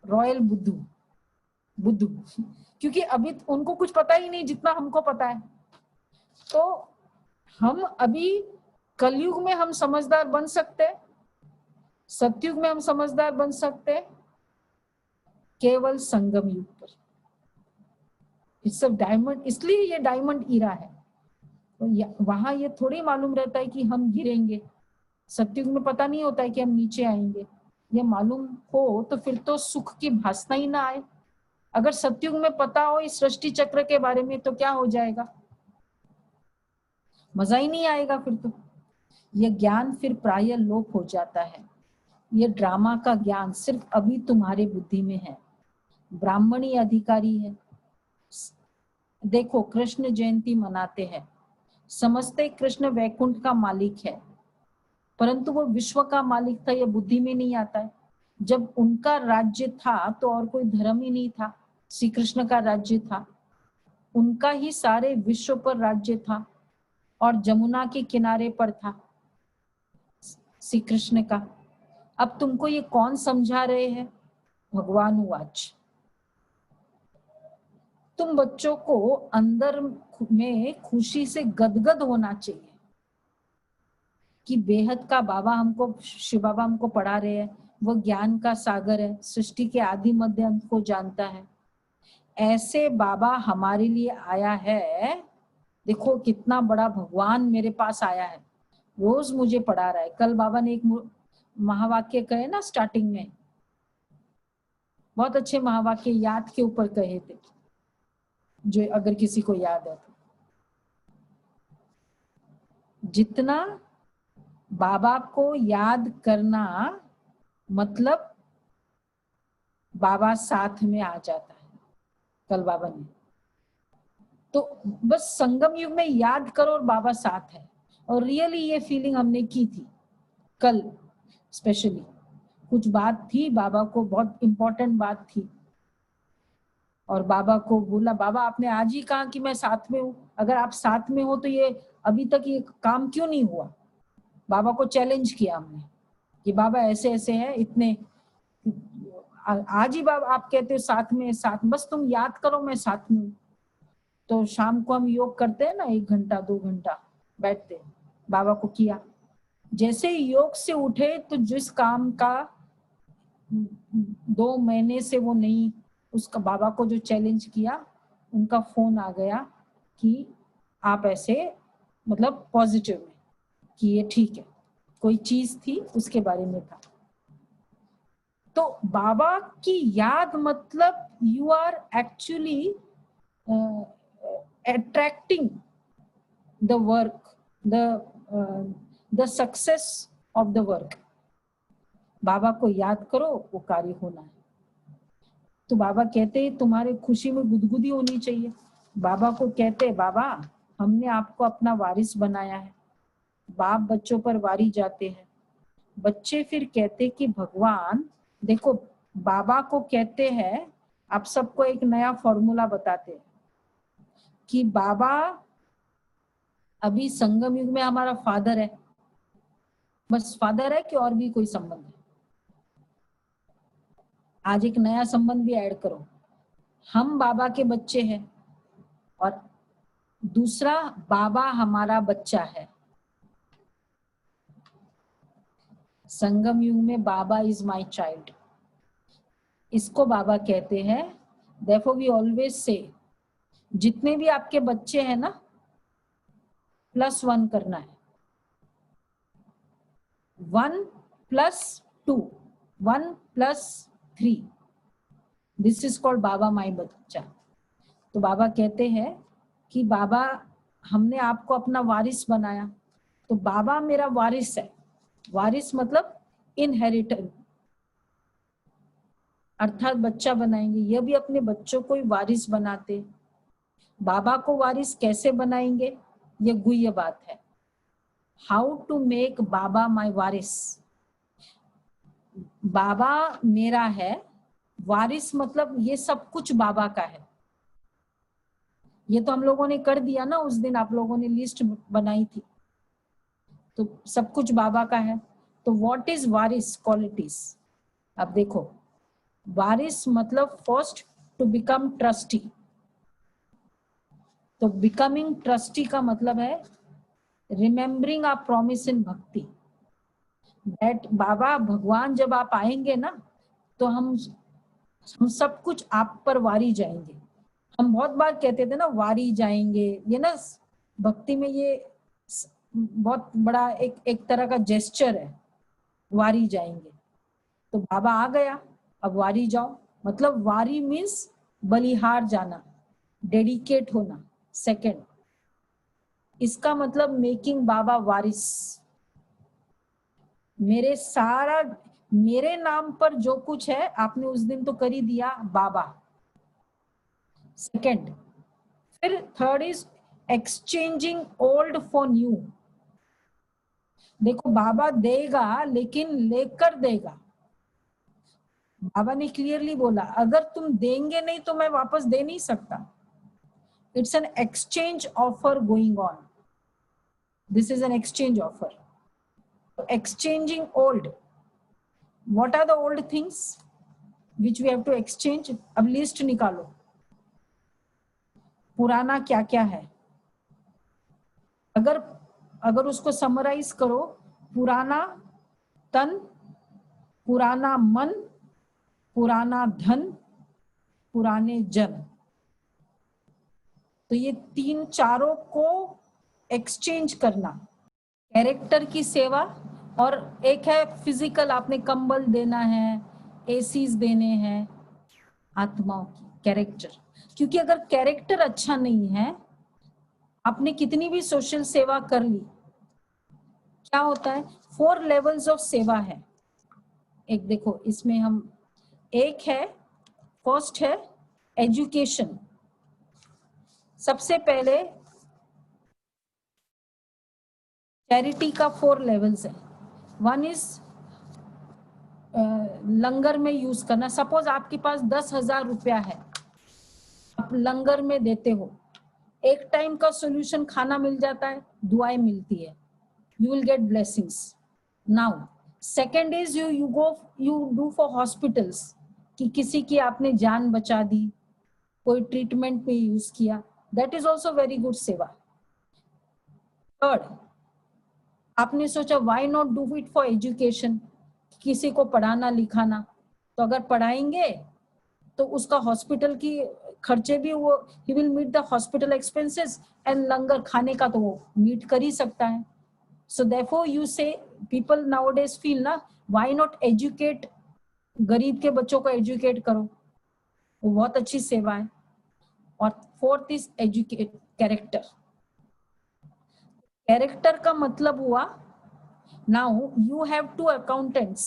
रॉयल बुद्धू, क्योंकि अभी उनको कुछ पता ही नहीं जितना हमको पता है। तो हम अभी कलयुग में हम समझदार बन सकते हैं, सतयुग में हम समझदार बन सकते हैं केवल संगम युग पर। इट्स अ डायमंड, इसलिए ये डायमंड ईरा है। तो वहां ये थोड़ी मालूम रहता है कि हम गिरेंगे। सतयुग में पता नहीं होता है कि हम नीचे आएंगे। ये मालूम हो तो फिर तो सुख की भासना ही ना आए। अगर सतयुग में पता हो इस सृष्टि चक्र के बारे में तो क्या हो जाएगा, मजा ही नहीं आएगा फिर तो। ये ज्ञान फिर प्राय लोप हो जाता है। ये ड्रामा का ज्ञान सिर्फ अभी तुम्हारे बुद्धि में है। ब्राह्मणी अधिकारी है। देखो कृष्ण जयंती मनाते हैं, समझते कृष्ण वैकुंठ का मालिक है, परंतु वो विश्व का मालिक था, ये बुद्धि में नहीं आता है। जब उनका राज्य था तो और कोई धर्म ही नहीं था, श्री कृष्ण का राज्य था, उनका ही सारे विश्व पर राज्य था और जमुना के किनारे पर था श्री कृष्ण का। अब तुमको ये कौन समझा रहे हैं? भगवान उवाच। तुम बच्चों को अंदर में खुशी से गदगद होना चाहिए कि बेहद का बाबा हमको, शिव बाबा हमको पढ़ा रहे हैं, वो ज्ञान का सागर है, सृष्टि के आदि मध्य अंत को जानता है। ऐसे बाबा हमारे लिए आया है। देखो कितना बड़ा भगवान मेरे पास आया है, रोज मुझे पढ़ा रहा है। कल बाबा ने एक महावाक्य कहे ना स्टार्टिंग में, बहुत अच्छे महावाक्य याद के ऊपर कहे थे, जो अगर किसी को याद है तो। जितना बाबा को याद करना मतलब बाबा साथ में आ जाता है। कल बाबा ने तो बस संगम युग में याद करो और बाबा साथ है। और रियली ये फीलिंग हमने की थी कल, स्पेशली कुछ बात थी, बाबा को बहुत इंपॉर्टेंट बात थी और बाबा को बोला, बाबा आपने आज ही कहा कि मैं साथ में हूँ, अगर आप साथ में हो तो ये अभी तक ये काम क्यों नहीं हुआ? बाबा को चैलेंज किया हमने कि बाबा ऐसे ऐसे है, इतने आज ही बाबा आप कहते हो साथ में, साथ बस तुम याद करो मैं साथ में हूँ। तो शाम को हम योग करते हैं ना, 1 घंटा 2 घंटा बैठते हैं, बाबा को किया। जैसे योग से उठे तो जिस काम का 2 महीने से वो नहीं, उसका बाबा को जो चैलेंज किया, उनका फोन आ गया कि आप ऐसे, मतलब पॉजिटिव में कि ये ठीक है, कोई चीज थी उसके बारे में था। तो बाबा की याद मतलब you are actually attracting the work, the success of the work. बाबा को याद करो, वो कार्य होना है। तो बाबा कहते हैं तुम्हारे खुशी में गुदगुदी होनी चाहिए। बाबा को कहते, बाबा हमने आपको अपना वारिस बनाया है। बाप बच्चों पर वारी जाते हैं, बच्चे फिर कहते कि भगवान देखो, बाबा को कहते हैं, आप सबको एक नया फॉर्मूला बताते हैं कि बाबा अभी संगम युग में हमारा फादर है, बस फादर है कि और भी कोई संबंध है? आज एक नया संबंध भी ऐड करो, हम बाबा के बच्चे हैं और दूसरा बाबा हमारा बच्चा है। संगम युग में बाबा इज माय चाइल्ड, इसको बाबा कहते हैं। therefore we always say, जितने भी आपके बच्चे हैं ना, +1 करना है। 1 + 2, 1 + 3, दिस इज कॉल्ड बाबा माई बच्चा। तो बाबा कहते हैं कि बाबा हमने आपको अपना वारिस बनाया, तो बाबा मेरा वारिस है। वारिस मतलब इनहेरिटर, अर्थात बच्चा बनाएंगे। ये भी अपने बच्चों को ही वारिस बनाते। बाबा को वारिस कैसे बनाएंगे, ये गुह्य बात है। हाउ टू मेक बाबा माई वारिस। बाबा मेरा है, वारिस मतलब ये सब कुछ बाबा का है। ये तो हम लोगों ने कर दिया ना, उस दिन आप लोगों ने लिस्ट बनाई थी, तो सब कुछ बाबा का है। तो व्हाट इज वारिस क्वालिटीज? अब देखो, वारिस मतलब फर्स्ट टू बिकम ट्रस्टी। तो बिकमिंग ट्रस्टी का मतलब है रिमेम्बरिंग आवर प्रॉमिस इन भक्ति। दैट बाबा भगवान जब आप आएंगे ना, तो हम सब कुछ आप पर वारी जाएंगे। हम बहुत बार कहते थे ना वारी जाएंगे, ये ना भक्ति में ये बहुत बड़ा एक तरह का जेस्चर है, वारी जाएंगे। तो बाबा आ गया, अब वारी जाओ। मतलब वारी मीन्स बलिहार जाना, डेडिकेट होना। सेकंड, इसका मतलब मेकिंग बाबा वारिस। मेरे नाम पर जो कुछ है आपने उस दिन तो कर ही दिया बाबा। सेकंड, फिर third is exchanging old for new. देखो बाबा देगा लेकिन लेकर देगा। बाबा ने क्लियरली बोला, अगर तुम देंगे नहीं तो मैं वापस दे नहीं सकता. It's an exchange offer going on. This is an exchange offer. Exchanging old. What are the old things which we have to exchange? अब लिस्ट निकालो, पुराना क्या क्या है. अगर उसको समराइज करो, पुराना तन, पुराना मन, पुराना धन, पुराने जन. तो ये तीन चारों को एक्सचेंज करना. कैरेक्टर की सेवा, और एक है फिजिकल, आपने कंबल देना है, एसीज देने हैं. आत्माओं की कैरेक्टर, क्योंकि अगर कैरेक्टर अच्छा नहीं है, आपने कितनी भी सोशल सेवा कर ली, क्या होता है? 4 लेवल्स ऑफ सेवा है. एक देखो इसमें हम, एक है, फर्स्ट है एजुकेशन. सबसे पहले चैरिटी का 4 लेवल्स है. 1 इज लंगर में यूज करना. सपोज आपके पास 10,000 रुपया है, आप लंगर में देते हो, एक टाइम का सोल्यूशन खाना मिल जाता है, दुआएं मिलती है, you will get blessings. Now second is you do for hospitals, कि किसी की आपने जान बचा दी, कोई ट्रीटमेंट में यूज किया, that is also very good सेवा. थर्ड, आपने सोचा why not do it for education, किसी को पढ़ाना लिखाना, तो अगर पढ़ाएंगे तो उसका हॉस्पिटल की खर्चे भी वो, he will meet the hospital expenses, and langar खाने का तो वो मीट कर ही सकता है. So therefore you say, people nowadays feel ना, व्हाई नॉट एजुकेट, गरीब के बच्चों को एजुकेट करो, वो बहुत अच्छी सेवा है. और fourth is educate character. Character का मतलब हुआ, now you have 2 accountants.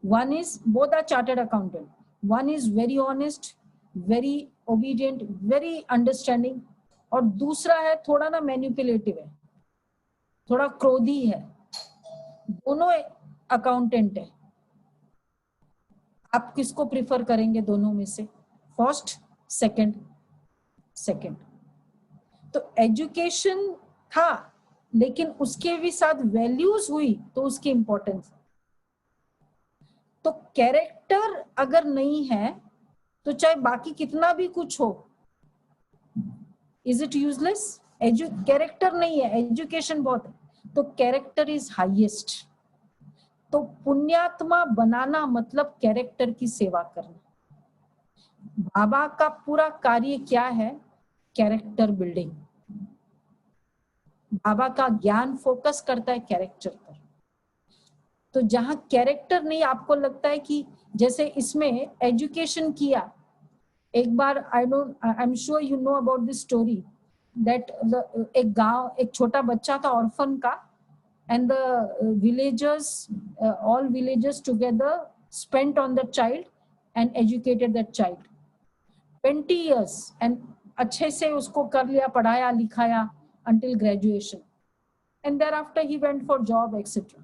One is, both are chartered accountant. One is very honest, very obedient, very understanding, और दूसरा है थोड़ा ना मैनिपुलेटिव है, थोड़ा क्रोधी है. दोनों अकाउंटेंट है. आप किसको प्रिफर करेंगे दोनों में से? First, second? सेकंड. तो एजुकेशन था, लेकिन उसके भी साथ वैल्यूज हुई, तो उसकी इंपॉर्टेंस. तो कैरेक्टर अगर नहीं है तो चाहे बाकी कितना भी कुछ हो, इज इट यूजलेस? कैरेक्टर नहीं है, एजुकेशन बहुत है, तो कैरेक्टर इज हाईएस्ट. तो पुण्यात्मा बनाना मतलब कैरेक्टर की सेवा करना. बाबा का पूरा कार्य क्या है? Character building. बाबा का ज्ञान फोकस करता है कैरेक्टर पर. तो जहां कैरेक्टर नहीं, आपको लगता है कि जैसे इसमें एजुकेशन किया, एक बार I am sure you know about this story, that एक गांव, एक छोटा बच्चा था ऑर्फन का, and the villagers, all villagers together spent on the child and educated that child 20 years, and अच्छे से उसको कर लिया, पढ़ाया लिखाया until graduation, and thereafter he went for job etc.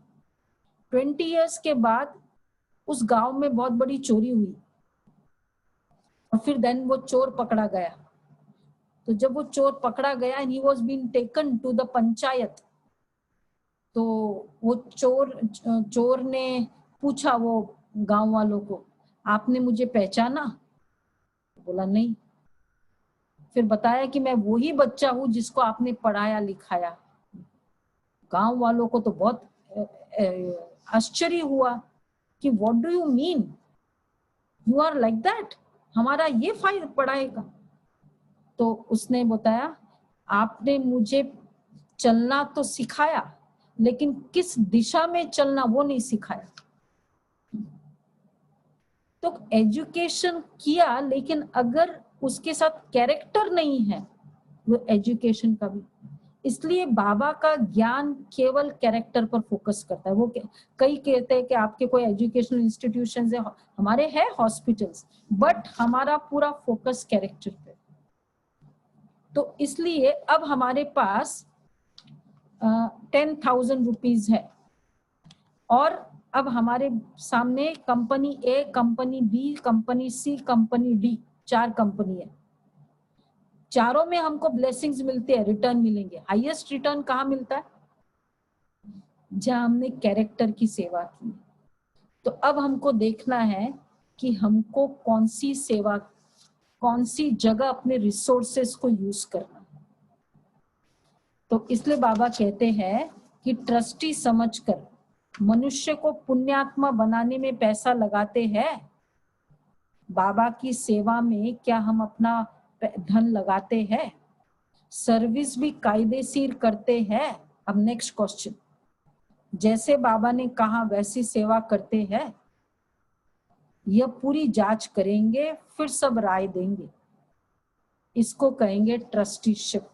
20 years के बाद उस गांव में बहुत बड़ी चोरी हुई, और फिर देन वो चोर पकड़ा गया. तो जब वो चोर पकड़ा गया and he was being taken to the panchayat, तो वो चोर ने पूछा वो गांव वालों को, आपने मुझे पहचाना? बोला नहीं. फिर बताया कि मैं वही बच्चा हूं जिसको आपने पढ़ाया लिखाया. गांव वालों को तो बहुत आश्चर्य हुआ कि what do you mean, you are like that, हमारा ये फायदा पढ़ाएगा. तो उसने बताया, आपने मुझे चलना तो सिखाया, लेकिन किस दिशा में चलना वो नहीं सिखाया. तो एजुकेशन किया, लेकिन अगर उसके साथ कैरेक्टर नहीं है, वो एजुकेशन का भी. इसलिए बाबा का ज्ञान केवल कैरेक्टर पर फोकस करता है. वो कई कहते हैं कि आपके कोई एजुकेशनल इंस्टीट्यूशंस है, हमारे हैं हॉस्पिटल्स, बट हमारा पूरा फोकस कैरेक्टर पे. तो इसलिए अब हमारे पास 10,000 रुपीज है, और अब हमारे सामने कंपनी ए, कंपनी बी, कंपनी सी, कंपनी डी, 4 कंपनी है। चारों में हमको ब्लेसिंग्स मिलते हैं, रिटर्न मिलेंगे। हाईएस्ट रिटर्न कहाँ मिलता है? जहां हमने कैरेक्टर की सेवा की। तो अब हमको देखना है कि हमको कौन सी सेवा, कौन सी जगह अपने रिसोर्सेस को यूज करना है। तो इसलिए बाबा कहते हैं कि ट्रस्टी समझकर मनुष्य को पुण्यात्मा बनाने में पैसा लगाते हैं। बाबा की सेवा में क्या हम अपना धन लगाते हैं? सर्विस भी कायदेशीर करते हैं? अब नेक्स्ट क्वेश्चन, जैसे बाबा ने कहा वैसी सेवा करते हैं? यह पूरी जांच करेंगे, फिर सब राय देंगे। इसको कहेंगे ट्रस्टीशिप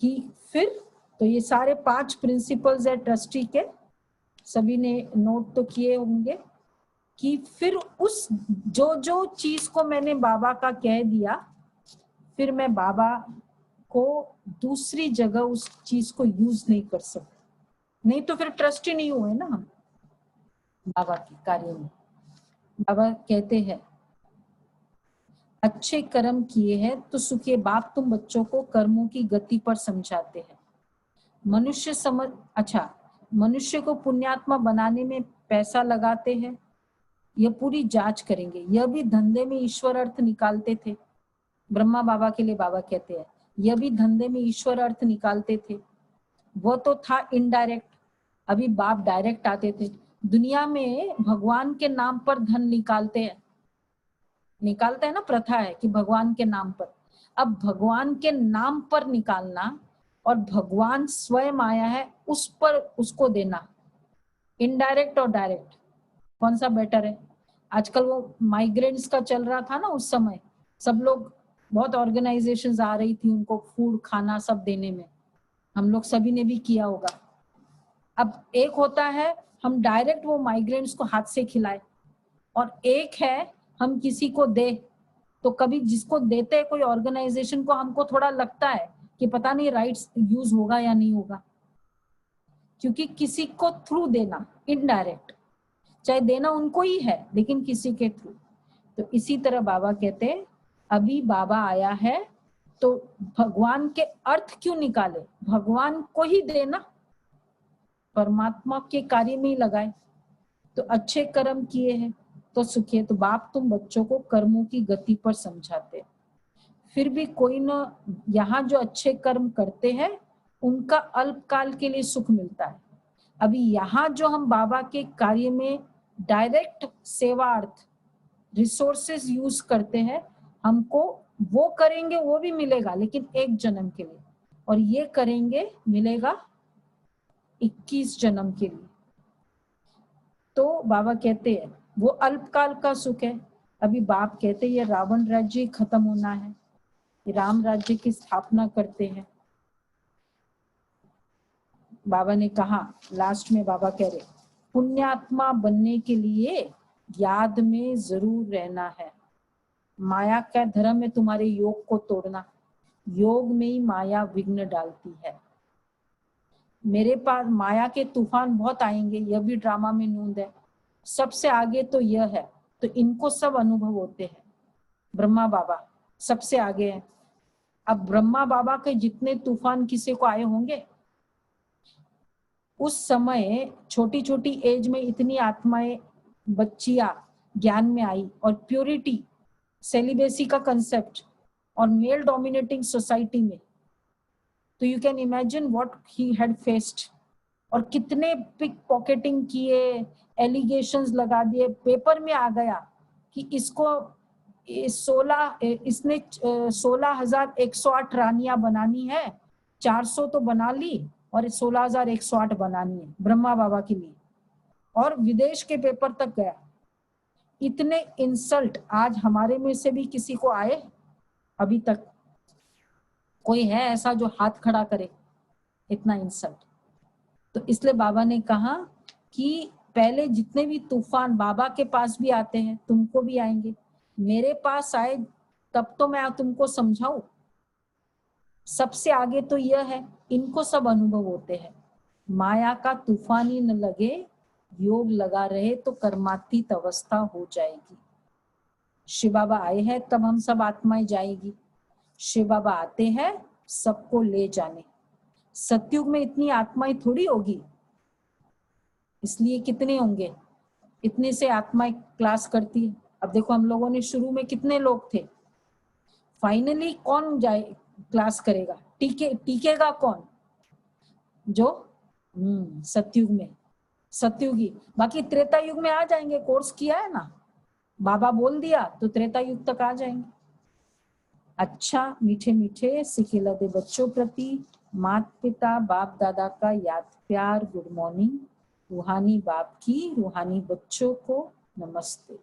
कि फिर तो ये सारे 5 प्रिंसिपल्स है ट्रस्टी के, सभी ने नोट तो किए होंगे कि फिर उस जो चीज को मैंने बाबा का कह दिया, फिर मैं बाबा को दूसरी जगह उस चीज को यूज नहीं कर सकता, नहीं तो फिर ट्रस्टी नहीं हुए ना हम बाबा के कार्य में। बाबा कहते हैं अच्छे कर्म किए हैं तो सुखिए बाप तुम बच्चों को कर्मों की गति पर समझाते हैं। मनुष्य को पुण्यात्मा बनाने में पैसा लगाते हैं, यह पूरी जांच करेंगे। यह भी धंधे में ईश्वर अर्थ निकालते थे। ब्रह्मा बाबा के लिए बाबा कहते हैं यह भी धंधे में ईश्वर अर्थ निकालते थे। वो तो था इनडायरेक्ट, अभी बाप डायरेक्ट आते थे। दुनिया में भगवान के नाम पर धन निकालते हैं ना, प्रथा है कि भगवान के नाम पर। अब भगवान के नाम पर निकालना और भगवान स्वयं आया है उस पर उसको देना, इनडायरेक्ट और डायरेक्ट, कौन सा बेटर है? आजकल वो माइग्रेंट्स का चल रहा था ना, उस समय सब लोग, बहुत ऑर्गेनाइजेशंस आ रही थी उनको फूड खाना सब देने में, हम लोग सभी ने भी किया होगा। अब एक होता है हम डायरेक्ट वो माइग्रेंट्स को हाथ से खिलाए, और एक है हम किसी को दे। तो कभी जिसको देते हैं कोई ऑर्गेनाइजेशन को, हमको थोड़ा लगता है कि पता नहीं राइट्स यूज होगा या नहीं होगा, क्योंकि किसी को थ्रू देना इनडायरेक्ट, चाहे देना उनको ही है लेकिन किसी के थ्रू। तो इसी तरह बाबा कहते हैं अभी बाबा आया है तो भगवान के अर्थ क्यों निकाले, भगवान को ही देना, परमात्मा के कार्य में ही लगाए। तो अच्छे कर्म किए हैं तो सुखिए, तो बाप तुम बच्चों को कर्मों की गति पर समझाते। फिर भी कोई न, यहाँ जो अच्छे कर्म करते हैं उनका अल्पकाल के लिए सुख मिलता है। अभी यहाँ जो हम बाबा के कार्य में डायरेक्ट सेवार्थ रिसोर्सेज यूज करते हैं, हमको वो करेंगे वो भी मिलेगा लेकिन 1 जन्म के लिए, और ये करेंगे मिलेगा 21 जन्म के लिए। तो बाबा कहते हैं वो अल्पकाल का सुख है। अभी बाप कहते हैं ये रावण राज्य खत्म होना है, राम राज्य की स्थापना करते हैं। बाबा ने कहा लास्ट में, बाबा कह रहे पुण्यात्मा बनने के लिए याद में जरूर रहना है। माया का धर्म है तुम्हारे योग को तोड़ना, योग में ही माया विघ्न डालती है। मेरे पास माया के तूफान बहुत आएंगे, यह भी ड्रामा में नूंद है। सबसे आगे तो यह है, तो इनको सब अनुभव होते हैं। ब्रह्मा बाबा सबसे आगे है। अब ब्रह्मा बाबा के जितने तूफान किसी को आए होंगे, उस समय छोटी छोटी एज में इतनी आत्माएं, बच्चियां ज्ञान में आई, और प्योरिटी, सेलिबेसी का कंसेप्ट, और मेल डोमिनेटिंग सोसाइटी में, तो you can imagine what he had faced. और कितने पिक पॉकेटिंग किए, एलिगेशंस लगा दिए, पेपर में आ गया कि इसको इसने 16,108 रानियां बनानी है, 400 तो बना ली और 16,108 बनानी है ब्रह्मा बाबा के लिए, और विदेश के पेपर तक गया। इतने इंसल्ट आज हमारे में से भी किसी को आए? अभी तक कोई है ऐसा जो हाथ खड़ा करे? इतना इंसल्ट। तो इसलिए बाबा ने कहा कि पहले जितने भी तूफान बाबा के पास भी आते हैं, तुमको भी आएंगे, मेरे पास आए तब तो मैं तुमको समझाऊं। सबसे आगे तो यह है, इनको सब अनुभव होते हैं। माया का तूफान ही न लगे योग लगा रहे तो कर्मातीत अवस्था हो जाएगी। शिव बाबा आए हैं तब हम सब आत्माएं जाएगी। शिव बाबा आते हैं सबको ले जाने। सतयुग में इतनी आत्माएं थोड़ी होगी, इसलिए कितने होंगे, इतने से आत्माएं क्लास करती है। अब देखो हम लोगों ने शुरू में कितने लोग थे, फाइनली कौन जाए क्लास करेगा, टीकेगा कौन, जो सतयुग में सतयुगी। बाकी त्रेता युग में आ जाएंगे, कोर्स किया है ना, बाबा बोल दिया तो त्रेता युग तक आ जाएंगे। अच्छा मीठे मीठे सिखिला दे बच्चों प्रति माता पिता बाप दादा का याद प्यार गुड मॉर्निंग। रूहानी बाप की रूहानी बच्चों को नमस्ते।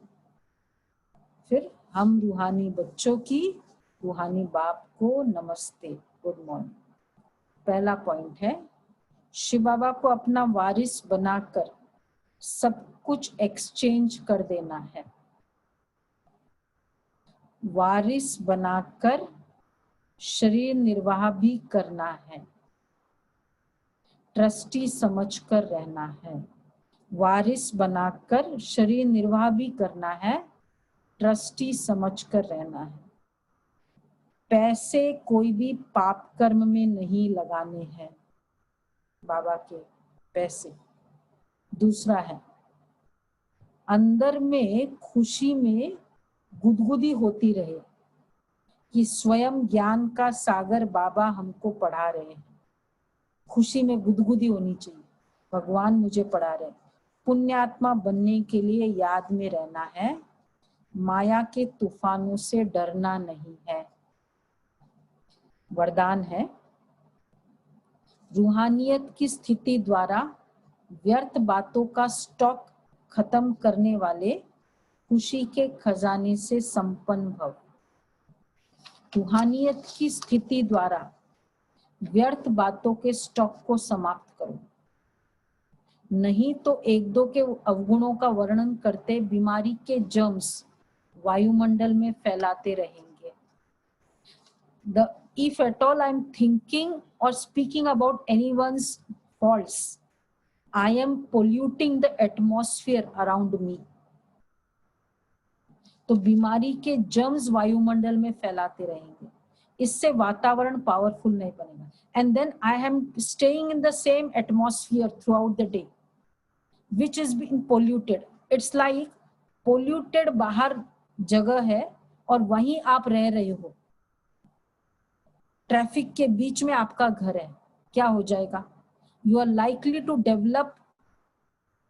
फिर हम रूहानी बच्चों की रूहानी बाप को नमस्ते गुड मॉर्निंग। पहला पॉइंट है शिव बाबा को अपना वारिस बनाकर सब कुछ एक्सचेंज कर देना है। वारिस बनाकर शरीर निर्वाह भी करना है, ट्रस्टी समझकर रहना है। वारिस बनाकर शरीर निर्वाह भी करना है, ट्रस्टी समझकर रहना है। पैसे कोई भी पाप कर्म में नहीं लगाने हैं, बाबा के पैसे। दूसरा है अंदर में खुशी में गुदगुदी होती रहे कि स्वयं ज्ञान का सागर बाबा हमको पढ़ा रहे हैं। खुशी में गुदगुदी होनी चाहिए, भगवान मुझे पढ़ा रहे। पुण्यात्मा बनने के लिए याद में रहना है, माया के तूफानों से डरना नहीं है। वरदान है रूहानियत की स्थिति द्वारा व्यर्थ बातों का स्टॉक खत्म करने वाले खुशी के खजाने से संपन्न भव। रूहानियत की स्थिति द्वारा व्यर्थ बातों के स्टॉक को समाप्त करो, नहीं तो एक दो के अवगुणों का वर्णन करते बीमारी के जर्म्स वायुमंडल में फैलाते रहेंगे। If at all I am thinking or speaking about anyone's faults, I am polluting the atmosphere around me. तो बीमारी के जर्म्स वायुमंडल में फैलाते रहेंगे, इससे वातावरण पावरफुल नहीं बनेगा। And then I am staying in the same atmosphere throughout the day, which is being polluted. It's like polluted बाहर जगह है और वहीं आप रह रहे हो। ट्रैफिक के बीच में आपका घर है, क्या हो जाएगा? You are likely to develop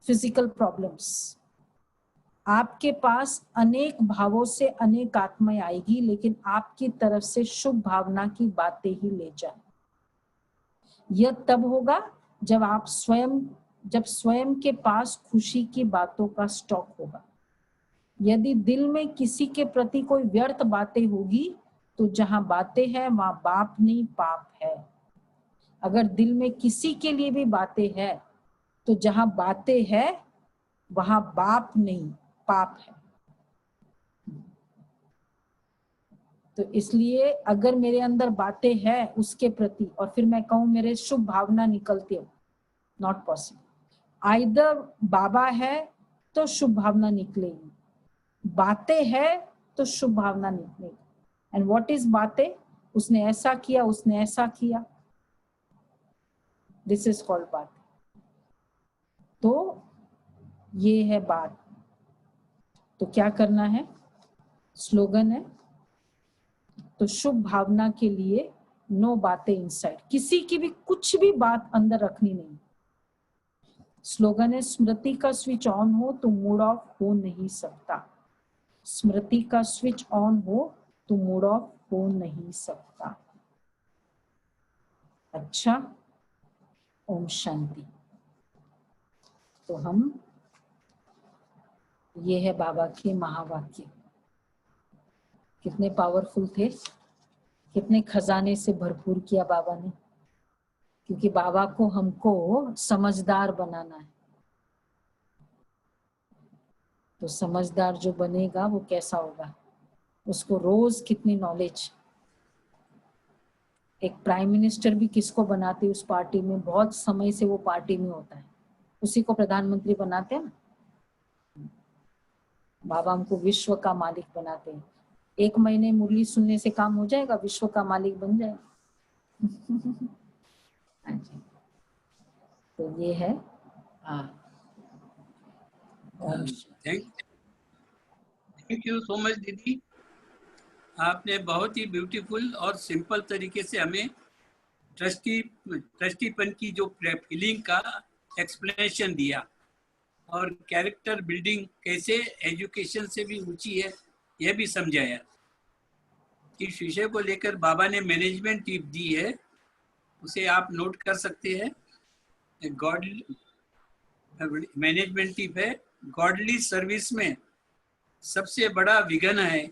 physical problems. आपके पास अनेक भावों से अनेक आत्माएं आएगी, लेकिन आपकी तरफ से शुभ भावना की बातें ही ले जाए। यह तब होगा जब स्वयं के पास खुशी की बातों का स्टॉक होगा। यदि दिल में किसी के प्रति कोई व्यर्थ बातें होगी तो जहां बातें हैं वहां बाप नहीं पाप है। अगर दिल में किसी के लिए भी बातें हैं तो जहां बातें हैं वहां बाप नहीं पाप है। तो इसलिए अगर मेरे अंदर बातें हैं उसके प्रति और फिर मैं कहूं मेरे शुभ भावना निकलती है, नॉट पॉसिबल। आइदर बाबा है तो शुभ भावना निकलेगी, बातें है तो शुभ भावना निकलेगी। एंड व्हाट इज बातें? उसने ऐसा किया, उसने ऐसा किया, दिस इज कॉल्ड बात। तो ये है बात। तो क्या करना है? स्लोगन है तो शुभ भावना के लिए नो बातें इनसाइड, किसी की भी कुछ भी बात अंदर रखनी नहीं। स्लोगन है स्मृति का स्विच ऑन हो तो मूड ऑफ हो नहीं सकता। स्मृति का स्विच ऑन हो तो मूड ऑफ हो नहीं सकता। अच्छा, ओम शांति। तो हम ये है बाबा के महावाक्य, कितने पावरफुल थे, कितने खजाने से भरपूर किया बाबा ने, क्योंकि बाबा को हमको समझदार बनाना है। तो समझदार जो बनेगा वो कैसा होगा? उसको रोज कितनी नॉलेज। एक प्राइम मिनिस्टर भी किसको बनाते उस पार्टी में, बहुत समय से वो पार्टी में होता है, उसी को प्रधानमंत्री बनाते हैं ना। बाबा हमको विश्व का मालिक बनाते हैं। 1 महीने मुरली सुनने से काम हो जाएगा, विश्व का मालिक बन जाएगा। हाँ जी। तो ये है थैंक यू सो मच दीदी। आपने बहुत ही ब्यूटीफुल और सिंपल तरीके से हमें ट्रस्टीपन की जो फीलिंग का एक्सप्लेनेशन दिया, और कैरेक्टर बिल्डिंग कैसे एजुकेशन से भी ऊंची है यह भी समझाया। इस विषय को लेकर बाबा ने मैनेजमेंट टिप दी है, उसे आप नोट कर सकते हैं। मैनेजमेंट टिप है, गॉडली सर्विस में सबसे बड़ा विघ्न है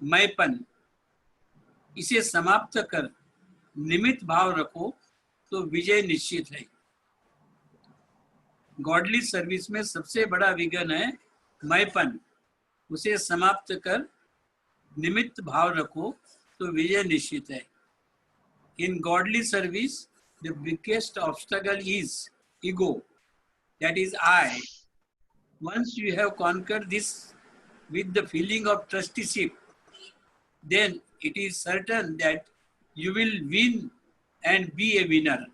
मैंपन। इसे समाप्त कर निमित्त भाव रखो तो विजय निश्चित है। गॉडली सर्विस में सबसे बड़ा विघ्न है मैंपन, उसे समाप्त कर निमित्त भाव रखो तो विजय निश्चित है। In godly service, the biggest obstacle is ego, that is I. Once you have conquered this with the feeling of trusteeship, then it is certain that you will win and be a winner.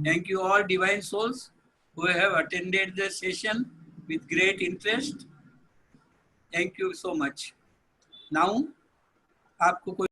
Thank you all divine souls who have attended the session with great interest. Thank you so much. Now, आपको कोई